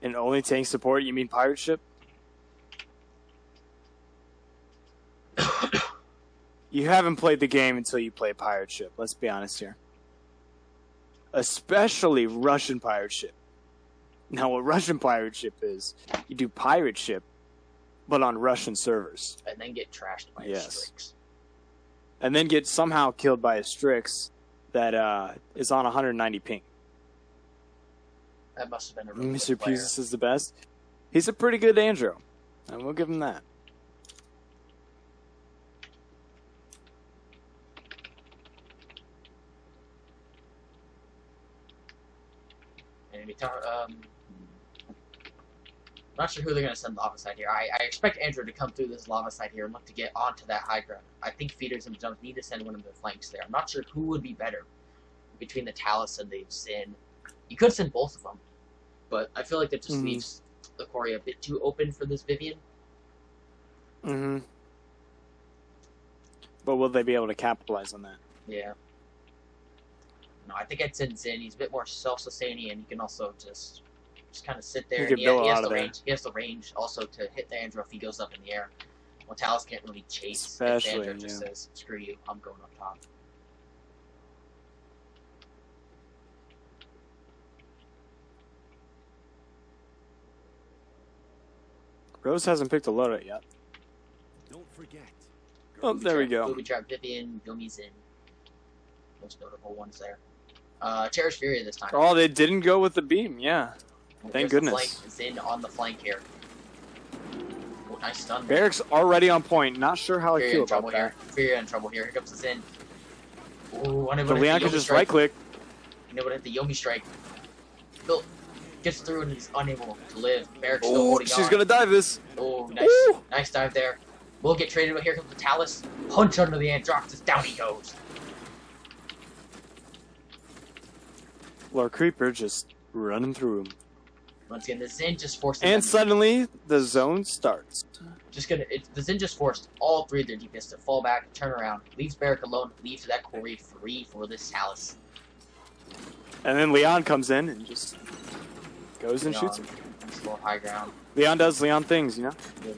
Speaker 2: And only tank support, you mean pirate ship? You haven't played the game until you play pirate ship. Let's be honest here. Especially Russian pirate ship. Now, what Russian pirate ship is, you do pirate ship, but on Russian servers.
Speaker 1: And then get trashed by a Strix.
Speaker 2: And then get somehow killed by a Strix that is on 190 ping.
Speaker 1: That must have been a really
Speaker 2: Mr.
Speaker 1: good player.
Speaker 2: Pusis is the best. He's a pretty good Andrew, and we'll give him that.
Speaker 1: And I'm not sure who they're going to send lava side here. I expect Andrew to come through this lava side here and look to get onto that high ground. I think feeders and jumps need to send one of their flanks there. I'm not sure who would be better between the Talus and the Zin. You could send both of them, but I feel like that just leaves the quarry a bit too open for this Vivian.
Speaker 2: Mm-hmm. But will they be able to capitalize on that?
Speaker 1: Yeah. No, I think I'd send Zin. He's a bit more self-sustaining, and he can also just kind of sit there.
Speaker 2: He
Speaker 1: And he has
Speaker 2: out
Speaker 1: the
Speaker 2: of
Speaker 1: range. He has the range also to hit the Andrew if he goes up in the air. Well, Talus can't really chase.
Speaker 2: Especially,
Speaker 1: if Andrew just says, "Screw you, I'm going up top."
Speaker 2: Rose hasn't picked a loadout yet.
Speaker 4: Don't forget.
Speaker 2: Oh, there we go.
Speaker 1: Booby Trap, Vivian, Yomi Zin. Most notable ones there. Cherish Fury this time.
Speaker 2: Oh, they didn't go with the beam. Yeah. Thank goodness.
Speaker 1: Flank, Zin on the flank here. Oh, nice stun.
Speaker 2: Barrick's already on point. Not sure how I
Speaker 1: Fury
Speaker 2: feel
Speaker 1: in trouble
Speaker 2: about that.
Speaker 1: here. Fury in trouble here. Here comes the Zin. Ooh,
Speaker 2: But Leon could just right click.
Speaker 1: Unable to hit the Yomi strike. Bill gets through and he's unable to live. Barrick's still holding on.
Speaker 2: She's gonna dive this.
Speaker 1: Oh, nice, nice dive there. We'll get traded, but here comes the Talus. Punch under the Androxus. Down he goes.
Speaker 2: Lord Creeper just running through him.
Speaker 1: Once again, the Zin just forced.
Speaker 2: And suddenly, the zone starts.
Speaker 1: The Zin just forced all three of their DPS to fall back, turn around, leaves Barrick alone, leaves that quarry free for this Talus.
Speaker 2: And then Leon comes in and just goes and shoots him.
Speaker 1: Nice little high ground.
Speaker 2: Leon does Leon things, you know?
Speaker 1: Good.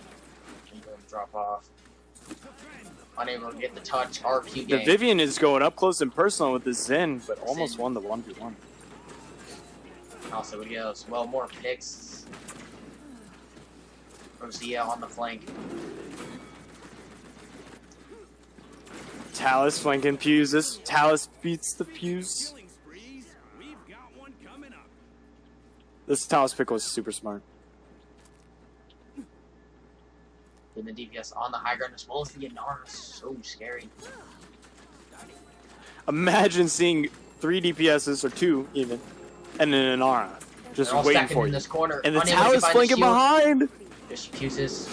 Speaker 1: Drop off. Unable to get the touch. RQ
Speaker 2: The
Speaker 1: game.
Speaker 2: Vivian is going up close and personal with the Zin, but almost won the 1v1.
Speaker 1: Also, we go. Well, more picks. Rosia on the flank.
Speaker 2: Talus flanking Pusis. Talus beats the Puse.
Speaker 4: Killing sprees. We've got one coming up.
Speaker 2: This Talus pick was super smart.
Speaker 1: Then the DPS on the high ground as well as the Inara. So scary.
Speaker 2: Imagine seeing 3 DPSs, or 2 even, and an Inara just
Speaker 1: They're all
Speaker 2: waiting
Speaker 1: stacking
Speaker 2: for
Speaker 1: in
Speaker 2: you.
Speaker 1: this corner.
Speaker 2: And the
Speaker 1: Unable to
Speaker 2: Talus
Speaker 1: find
Speaker 2: flanking
Speaker 1: shield.
Speaker 2: behind!
Speaker 1: There's Pusis.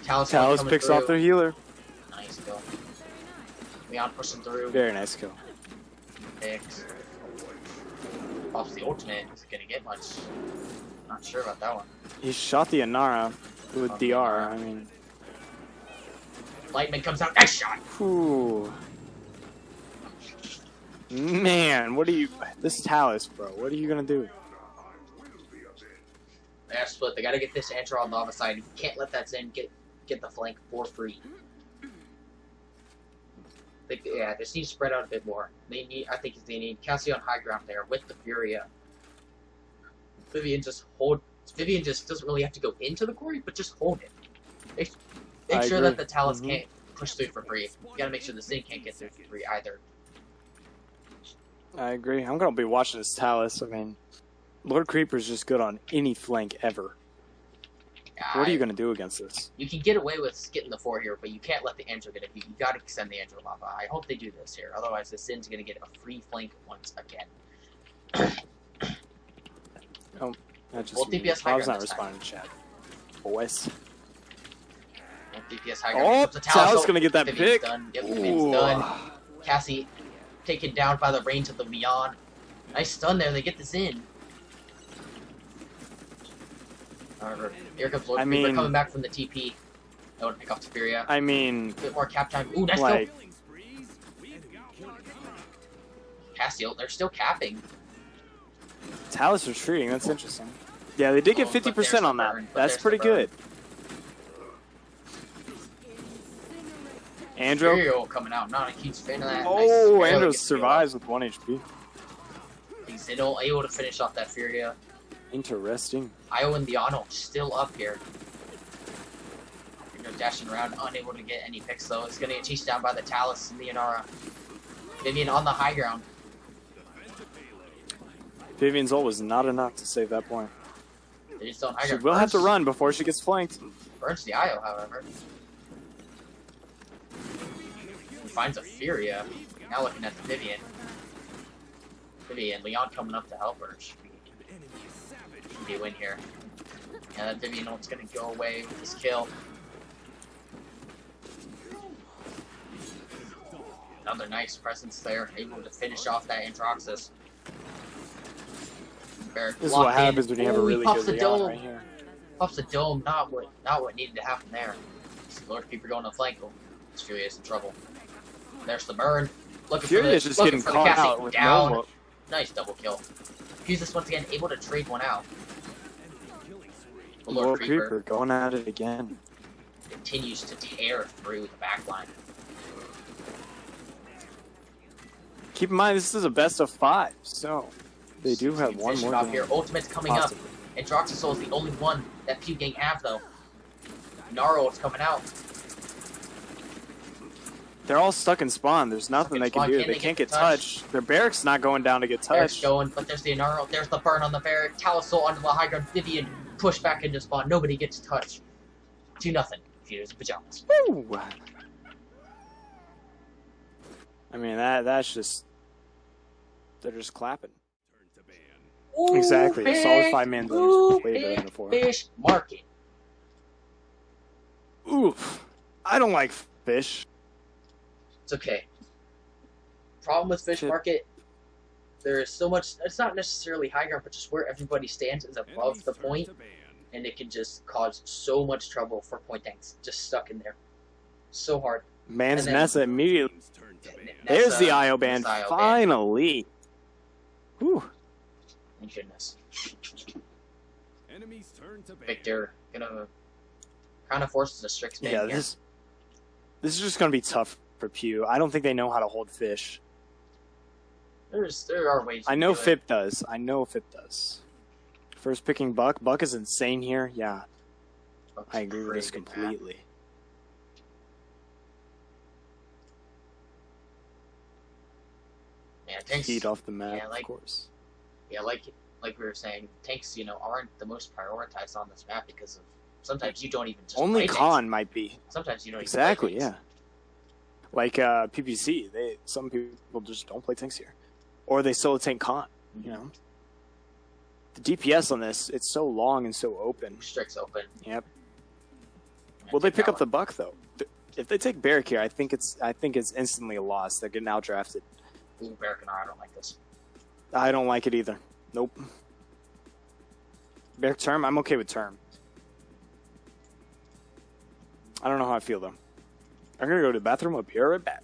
Speaker 1: Talus
Speaker 2: Picks off their healer.
Speaker 1: Nice kill. Leon pushing through.
Speaker 2: Very nice kill.
Speaker 1: Picks. Off the ultimate. Is it gonna get much? Not sure about that one.
Speaker 2: He shot the Inara with
Speaker 1: Oh,
Speaker 2: DR.
Speaker 1: Inara.
Speaker 2: I mean,
Speaker 1: Lightman comes out. Nice shot.
Speaker 2: whew. Man, what are you... This Talus, bro. What are you gonna do?
Speaker 1: They have split. They gotta get this Andrew on the lava side. You can't let that Zen get the flank for free. Yeah, they just need to spread out a bit more. I think they need Cassie on high ground there with the Furia. Vivian just doesn't really have to go into the quarry, but just hold it. Make sure
Speaker 2: agree.
Speaker 1: that the Talus can't push through for free. You gotta make sure the Zen can't get through for free either.
Speaker 2: I agree. I'm gonna be watching this Talus. I mean, Lord Creeper's just good on any flank ever. What are you gonna do against this?
Speaker 1: You can get away with getting the 4 here, but you can't let the Andrew get it. You gotta send the Andrew lava. I hope they do this here. Otherwise, the Zen's gonna get a free flank once again.
Speaker 2: Oh, that just
Speaker 1: Well, DPS high
Speaker 2: I was
Speaker 1: ground
Speaker 2: not
Speaker 1: this time.
Speaker 2: responding to chat. Boys.
Speaker 1: And DPS high ground.
Speaker 2: Oh,
Speaker 1: Comes the
Speaker 2: Talus gonna get that
Speaker 1: Vivian's
Speaker 2: pick.
Speaker 1: Done. Yep, Vivian's
Speaker 2: Ooh.
Speaker 1: done. Cassie taken down by the range of the Beyond. Nice stun there. They get this in. However, here comes Lord Creeper coming back from the TP. That would pick off Furia.
Speaker 2: I mean,
Speaker 1: A bit more cap time. Ooh, nice
Speaker 2: like,
Speaker 1: kill. Cassie, they're still capping.
Speaker 2: Talus retreating. That's interesting. Yeah, they did get
Speaker 1: Oh, but
Speaker 2: 50%
Speaker 1: there's
Speaker 2: on
Speaker 1: the
Speaker 2: that.
Speaker 1: burn, but
Speaker 2: That's
Speaker 1: there's
Speaker 2: pretty
Speaker 1: the burn.
Speaker 2: good. Andrew.
Speaker 1: Furio coming out. Not a huge fan of that.
Speaker 2: Oh,
Speaker 1: Nice.
Speaker 2: Andrew
Speaker 1: Gets
Speaker 2: survives with 1 HP.
Speaker 1: He's able to finish off that Furia.
Speaker 2: Interesting.
Speaker 1: Io and Diano still up here. Dashing around, unable to get any picks though. It's gonna get chased down by the Talus and the Inara. Vivian on the high ground.
Speaker 2: Vivian's ult was not enough to save that point.
Speaker 1: They just don't.
Speaker 2: She will have to run before she gets flanked.
Speaker 1: Burns the IO, however. He finds a Furia. Now looking at the Vivian. Leon coming up to help her. Should be a win here. Yeah, that Vivian ult's gonna go away with this kill. Another nice presence there, able to finish off that Androxus.
Speaker 2: This is what happens when you have a really good Leon right here.
Speaker 1: Pops the dome, not what needed to happen there. Lord Keeper going to flank. This Furia is in trouble. There's the burn.
Speaker 2: Furia's just getting caught out with down.
Speaker 1: Nice double kill. Fuses once again able to trade one out.
Speaker 2: Lord Creeper going at it again.
Speaker 1: Continues to tear through the backline.
Speaker 2: Keep in mind, this is a best of 5, so they do have one more game.
Speaker 1: Here. Ultimate's coming up. And Droxasol is the only one that Pew Gang have, though. Naro is coming out.
Speaker 2: They're all stuck in spawn. There's nothing they can do. They can't get touched. Their barracks not going down to get touched.
Speaker 1: Barracks going, but there's the Naro. There's the burn on the barrack. Talasol onto the high ground. Vivian push back into spawn. Nobody gets touched. 2-0. Fuse pajamas.
Speaker 2: Woo! I mean, that's just... They're just clapping.
Speaker 1: Ooh,
Speaker 2: exactly.
Speaker 1: Fish,
Speaker 2: a solid 5-man zone is way better than before.
Speaker 1: Fish market.
Speaker 2: Oof. I don't like fish.
Speaker 1: It's okay. Problem with fish market, there is so much. It's not necessarily high ground, but just where everybody stands is above the point, and it can just cause so much trouble for point tanks just stuck in there. So hard.
Speaker 2: Man's Nessa immediately. There's the IO ban. Finally. Whew.
Speaker 1: Thank goodness. Victor gonna kind of forces a strict ban here.
Speaker 2: This is just gonna be tough for Pew. I don't think they know how to hold fish.
Speaker 1: There are ways.
Speaker 2: I know Fip does. First picking Buck. Buck is insane here. Yeah, I agree with this completely.
Speaker 1: Yeah, tanks
Speaker 2: feed off the map, of course.
Speaker 1: Yeah, like we were saying, tanks, aren't the most prioritized on this map because of sometimes you don't even just
Speaker 2: only
Speaker 1: play
Speaker 2: Khan
Speaker 1: tanks.
Speaker 2: might be.
Speaker 1: Sometimes you don't
Speaker 2: exactly,
Speaker 1: even play
Speaker 2: yeah. Like PPC, some people just don't play tanks here, or they solo tank Khan.
Speaker 1: Mm-hmm.
Speaker 2: You know, the DPS on this, it's so long and so open.
Speaker 1: Strix open.
Speaker 2: Yep. Will they pick up the Buck though? If they take Barrack here, I think it's instantly a loss. They're getting outdrafted.
Speaker 1: Ooh, Barrack, I don't like this.
Speaker 2: I don't like it either. Nope. Barrack Term, I'm okay with Term. I don't know how I feel though. I'm gonna go to the bathroom. I'll be right back.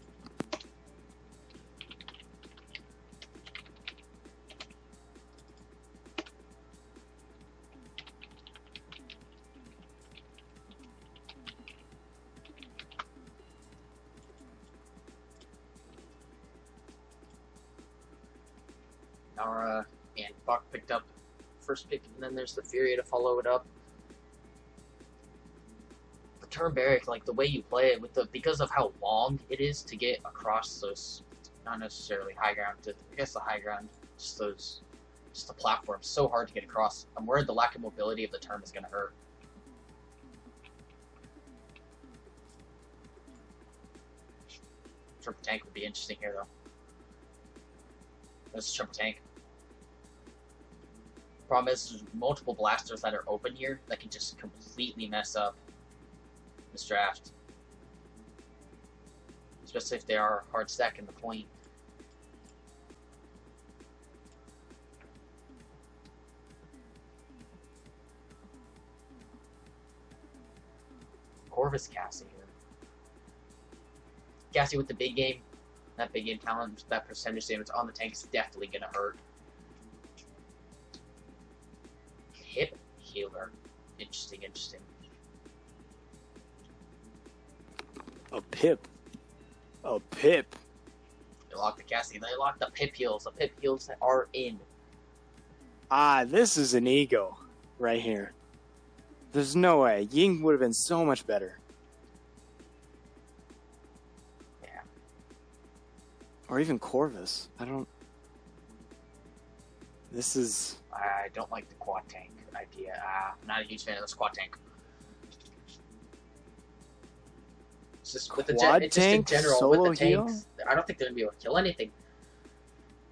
Speaker 1: Nara and Buck picked up first pick, and then there's the Fury to follow it up. The turn Barrack, like the way you play it, because of how long it is to get across those, not necessarily high ground, I guess the high ground, just the platform, so hard to get across. I'm worried the lack of mobility of the turn is going to hurt. Triple tank would be interesting here, though. That's a triple tank. Problem is, there's multiple blasters that are open here that can just completely mess up this draft. Especially if they are hard stack in the point. Corvus Cassie here. Cassie with the big game. That big game talent, that percentage damage on the tank is definitely going to hurt. Hip healer. Interesting.
Speaker 2: A pip.
Speaker 1: They lock the Cassie. They lock the pip heals. The pip heals that are in.
Speaker 2: This is an ego right here. There's no way. Ying would have been so much better.
Speaker 1: Yeah.
Speaker 2: Or even Corvus. I don't... This is...
Speaker 1: I don't like the quad tank idea. I'm not a huge fan of this quad tank. It's just with
Speaker 2: Quad
Speaker 1: just in
Speaker 2: tank,
Speaker 1: general
Speaker 2: solo
Speaker 1: with the tanks. I don't think they're gonna be able to kill anything.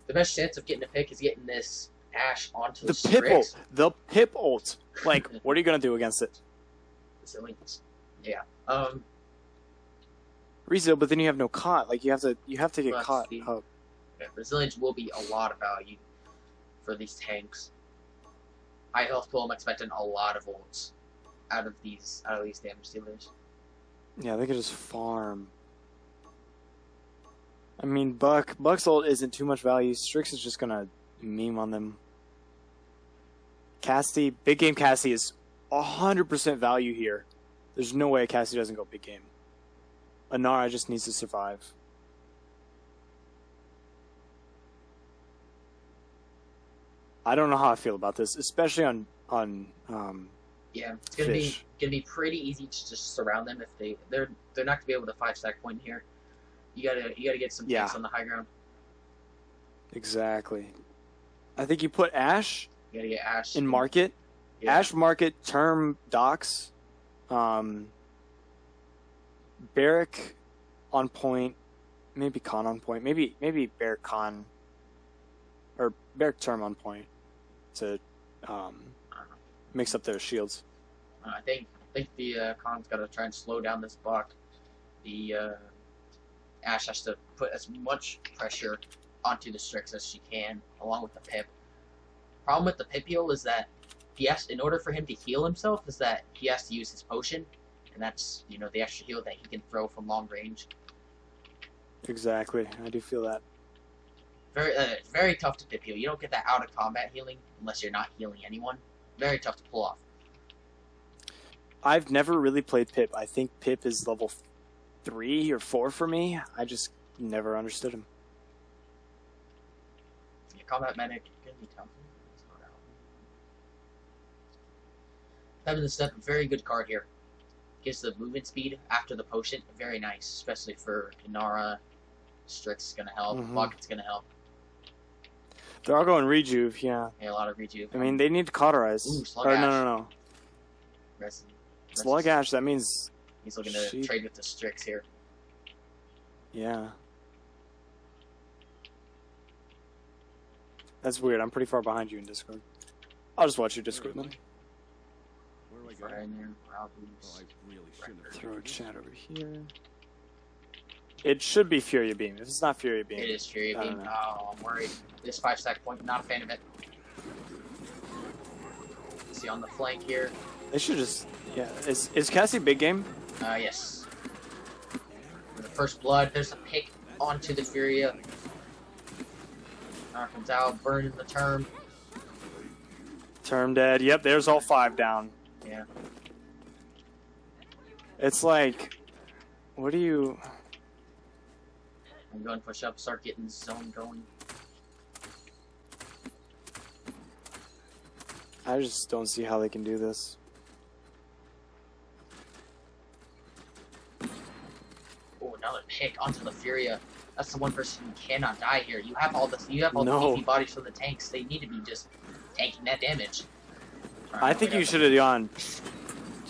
Speaker 1: The best chance of getting a pick is getting this Ash onto the
Speaker 2: pip ult.
Speaker 1: Strix.
Speaker 2: The pip ult. Like, what are you gonna do against it?
Speaker 1: Resilience. Yeah.
Speaker 2: Rezo, but then you have no caught. Like, you have to get
Speaker 1: Let's
Speaker 2: caught
Speaker 1: see.
Speaker 2: up.
Speaker 1: Yeah, resilience will be a lot of value for these tanks. High health pool, I'm expecting a lot of ults out of these damage dealers.
Speaker 2: Yeah, they could just farm. I mean, Buck's ult isn't too much value. Strix is just gonna meme on them. Cassie, big game Cassie is 100% value here. There's no way Cassie doesn't go big game. Inara just needs to survive. I don't know how I feel about this, especially on
Speaker 1: Yeah, it's gonna be pretty easy to just surround them if they're not gonna be able to 5-stack point here. You gotta get some tanks on the high ground.
Speaker 2: Exactly. I think you put Ash
Speaker 1: You gotta get Ash
Speaker 2: in market.
Speaker 1: Yeah.
Speaker 2: Ash market term docks. Barrack on point. Maybe Khan on point. Maybe Barrack Khan or Barrack term on point to mix up their shields.
Speaker 1: I think the Khan's gotta try and slow down this buck. The Ash has to put as much pressure onto the Strix as she can, along with the Pip. Problem with the Pip heal is that in order for him to heal himself, is that he has to use his potion, and that's the extra heal that he can throw from long range.
Speaker 2: Exactly, I do feel that.
Speaker 1: Very tough to Pip heal. You don't get that out of combat healing unless you're not healing anyone. Very tough to pull off.
Speaker 2: I've never really played Pip. I think Pip is level 3 or 4 for me. I just never understood him.
Speaker 1: Yeah, combat medic can be tough. Having the step, very good card here. Gives the movement speed after the potion, very nice, especially for Inara. Strix is gonna help. Bucket's gonna help.
Speaker 2: They're all going rejuve, yeah.
Speaker 1: Yeah, a lot of rejuve.
Speaker 2: I mean, they need to cauterize.
Speaker 1: Ooh, Slug
Speaker 2: or
Speaker 1: Ash.
Speaker 2: no. Slug Ash, that means...
Speaker 1: He's looking to trade with the Strix here.
Speaker 2: Yeah. That's weird. I'm pretty far behind you in Discord. I'll just watch your Discord then.
Speaker 4: Where do I go?
Speaker 1: Right in there.
Speaker 4: Oh, I really shouldn't have.
Speaker 2: Throw a chat over here. It should be Fury Beam. If it's not Fury Beam...
Speaker 1: It is Fury
Speaker 2: I don't
Speaker 1: Beam.
Speaker 2: know.
Speaker 1: Oh, I'm worried. This 5-stack point, not a fan of it. See on the flank here.
Speaker 2: They should just... Yeah. Is Cassie big game?
Speaker 1: Yes. For the first blood, there's a pick onto the Furia. Comes out, burning the term.
Speaker 2: Term dead. Yep, there's all 5 down.
Speaker 1: Yeah.
Speaker 2: It's like... What do you...
Speaker 1: I'm going push up, start getting the zone going.
Speaker 2: I just don't see how they can do this.
Speaker 1: Oh, another pick onto the Furia. That's the one person who cannot die here. You have all the
Speaker 2: No.
Speaker 1: beefy bodies from the tanks. They need to be just tanking that damage.
Speaker 2: I think you should have gone...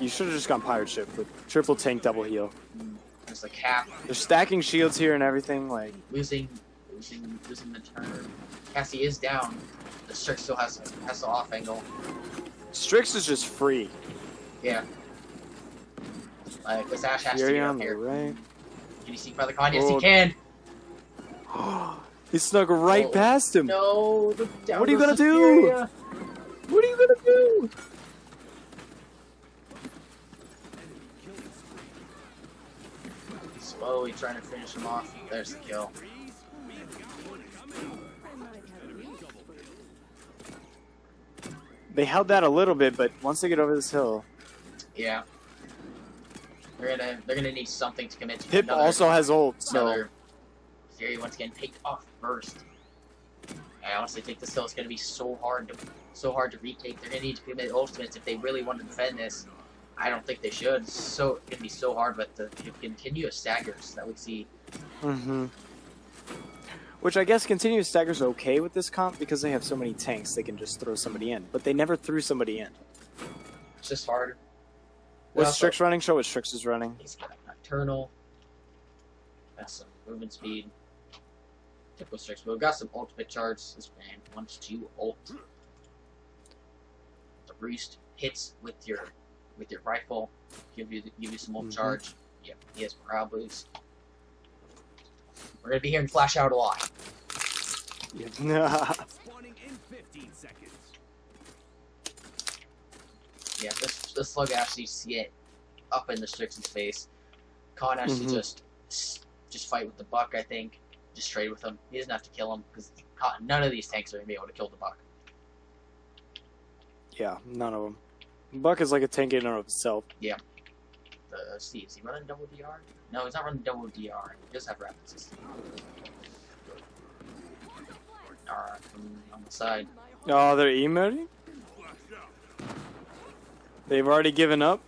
Speaker 2: You should have just gone Pirate Ship with triple tank, double heal.
Speaker 1: There's the cap.
Speaker 2: They're stacking shields here and everything, like...
Speaker 1: Losing the turn. Cassie is down. The Strix still has the off angle.
Speaker 2: Strix is just free.
Speaker 1: Yeah. This Ash has to
Speaker 2: Fury
Speaker 1: get
Speaker 2: on
Speaker 1: up
Speaker 2: the
Speaker 1: here.
Speaker 2: right.
Speaker 1: Can you see by the con? Yes,
Speaker 2: Oh.
Speaker 1: he can.
Speaker 2: He snuck right
Speaker 1: Oh,
Speaker 2: past him.
Speaker 1: No.
Speaker 2: What are you gonna do? What are you gonna do?
Speaker 1: Slowly trying to finish him off. There's the kill.
Speaker 2: They held that a little bit, but once they get over this hill...
Speaker 1: Yeah. They're gonna need something to commit to.
Speaker 2: Pip also has ult, so...
Speaker 1: Another Fury once again picked off first. I honestly think this hill is gonna be so hard to retake. They're gonna need to commit ultimates if they really want to defend this. I don't think they should. It's gonna be so hard with the continuous staggers that we see.
Speaker 2: Which I guess continuous stagger's okay with this comp because they have so many tanks they can just throw somebody in. But they never threw somebody in.
Speaker 1: It's just hard.
Speaker 2: What's Strix running? Show what Strix is running.
Speaker 1: He's got Nocturnal. Got some movement speed. Typical Strix. But we've got some ultimate charts. This man wants to ult. The Roost hits with your rifle. Give you some ult charge. Yep, he has morale boost. We're gonna be hearing flash out a lot.
Speaker 4: Spawning in 15 seconds.
Speaker 1: Yeah, this slug actually see it up in the Strix's face. Khan has to just fight with the Buck, I think. Just trade with him. He doesn't have to kill him because none of these tanks are gonna be able to kill the Buck.
Speaker 2: Yeah, none of them. Buck is like a tank in and of itself.
Speaker 1: Yeah. See, is he running double DR? No, he's not running double DR. He does have rapid system. Alright, on the side.
Speaker 2: Oh, they're emoting? They've already given up?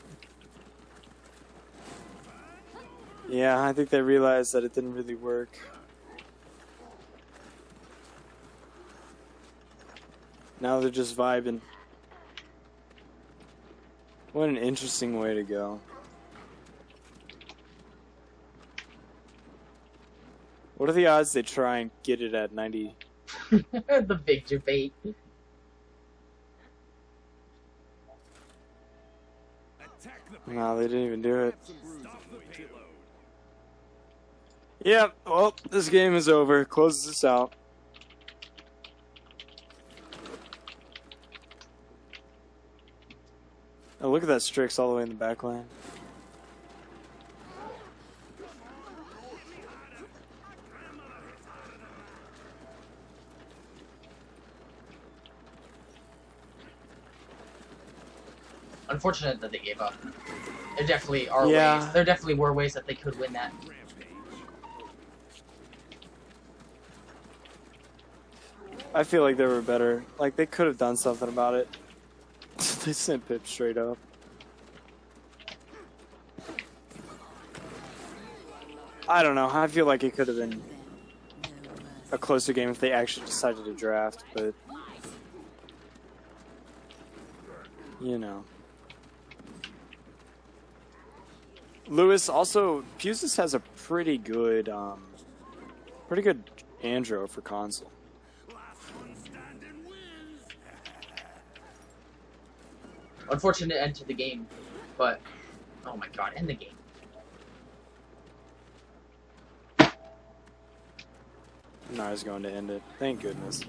Speaker 2: Yeah, I think they realized that it didn't really work. Now they're just vibing. What an interesting way to go. What are the odds they try and get it at 90?
Speaker 1: The big debate.
Speaker 2: No, they didn't even do it. Yep, well, this game is over. Closes this out. Oh, look at that Strix all the way in the back line.
Speaker 1: Unfortunate that they gave up. There definitely are
Speaker 2: Yeah.
Speaker 1: ways. There definitely were ways that they could win that.
Speaker 2: I feel like they were better. Like, they could have done something about it. They sent Pip straight up. I don't know. I feel like it could have been a closer game if they actually decided to draft, but you know. Lewis also, Pusis has a pretty good Andro for console.
Speaker 1: Unfortunate end to the game, but oh my god, end the game.
Speaker 2: No, I was going to end it. Thank goodness.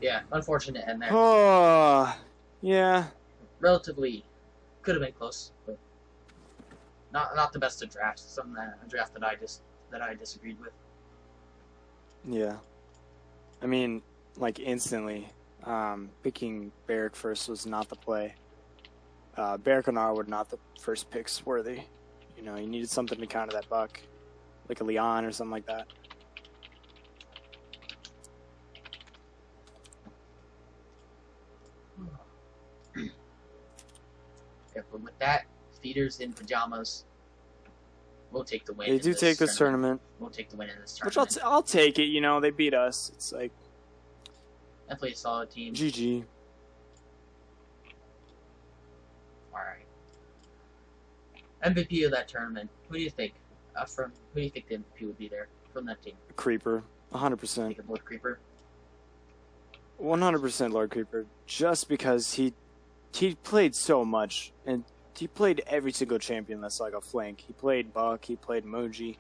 Speaker 1: Yeah, unfortunate end there.
Speaker 2: Oh, yeah.
Speaker 1: Relatively, could have been close, but not the best of drafts. A draft that I disagreed with.
Speaker 2: Yeah. I mean, like instantly, picking Barrack first was not the play. Barrack and R were not the first picks worthy. You know, you needed something to counter that Buck, like a Leon or something like that.
Speaker 1: Yeah, but with that, feeders in pajamas. We'll take the win.
Speaker 2: They do take this tournament.
Speaker 1: We'll take the win in this
Speaker 2: Which
Speaker 1: tournament.
Speaker 2: I'll take it. You know, they beat us. It's like
Speaker 1: Definitely a solid team.
Speaker 2: GG.
Speaker 1: All right. MVP of that tournament. Who do you think? Who do you think the MVP would be there from that team?
Speaker 2: Creeper, 100%.
Speaker 1: Think of Lord Creeper.
Speaker 2: 100% Lord Creeper. Just because he played so much, and he played every single champion that's like a flank. He played Buck, he played Moji.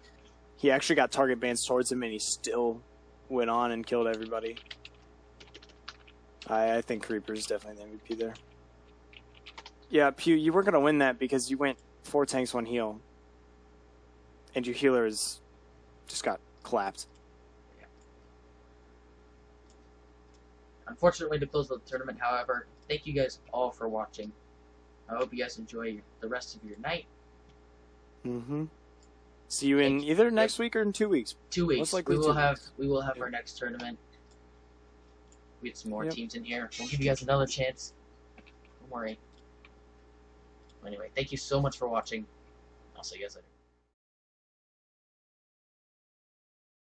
Speaker 2: He actually got target bans towards him, and he still went on and killed everybody. I think Creeper is definitely the MVP there. Yeah, Pew, you weren't going to win that because you went 4 tanks, 1 heal. And your healer just got clapped.
Speaker 1: Yeah. Unfortunately, to close the tournament, however, thank you guys all for watching. I hope you guys enjoy the rest of your night.
Speaker 2: Mm-hmm. See you in either next week or in 2 weeks.
Speaker 1: 2 weeks.
Speaker 2: Most likely
Speaker 1: we will
Speaker 2: 2
Speaker 1: have
Speaker 2: weeks.
Speaker 1: we will have our next tournament. We get some more teams in here. We'll give you guys another chance. Don't worry. Anyway, thank you so much for watching. I'll see you guys later.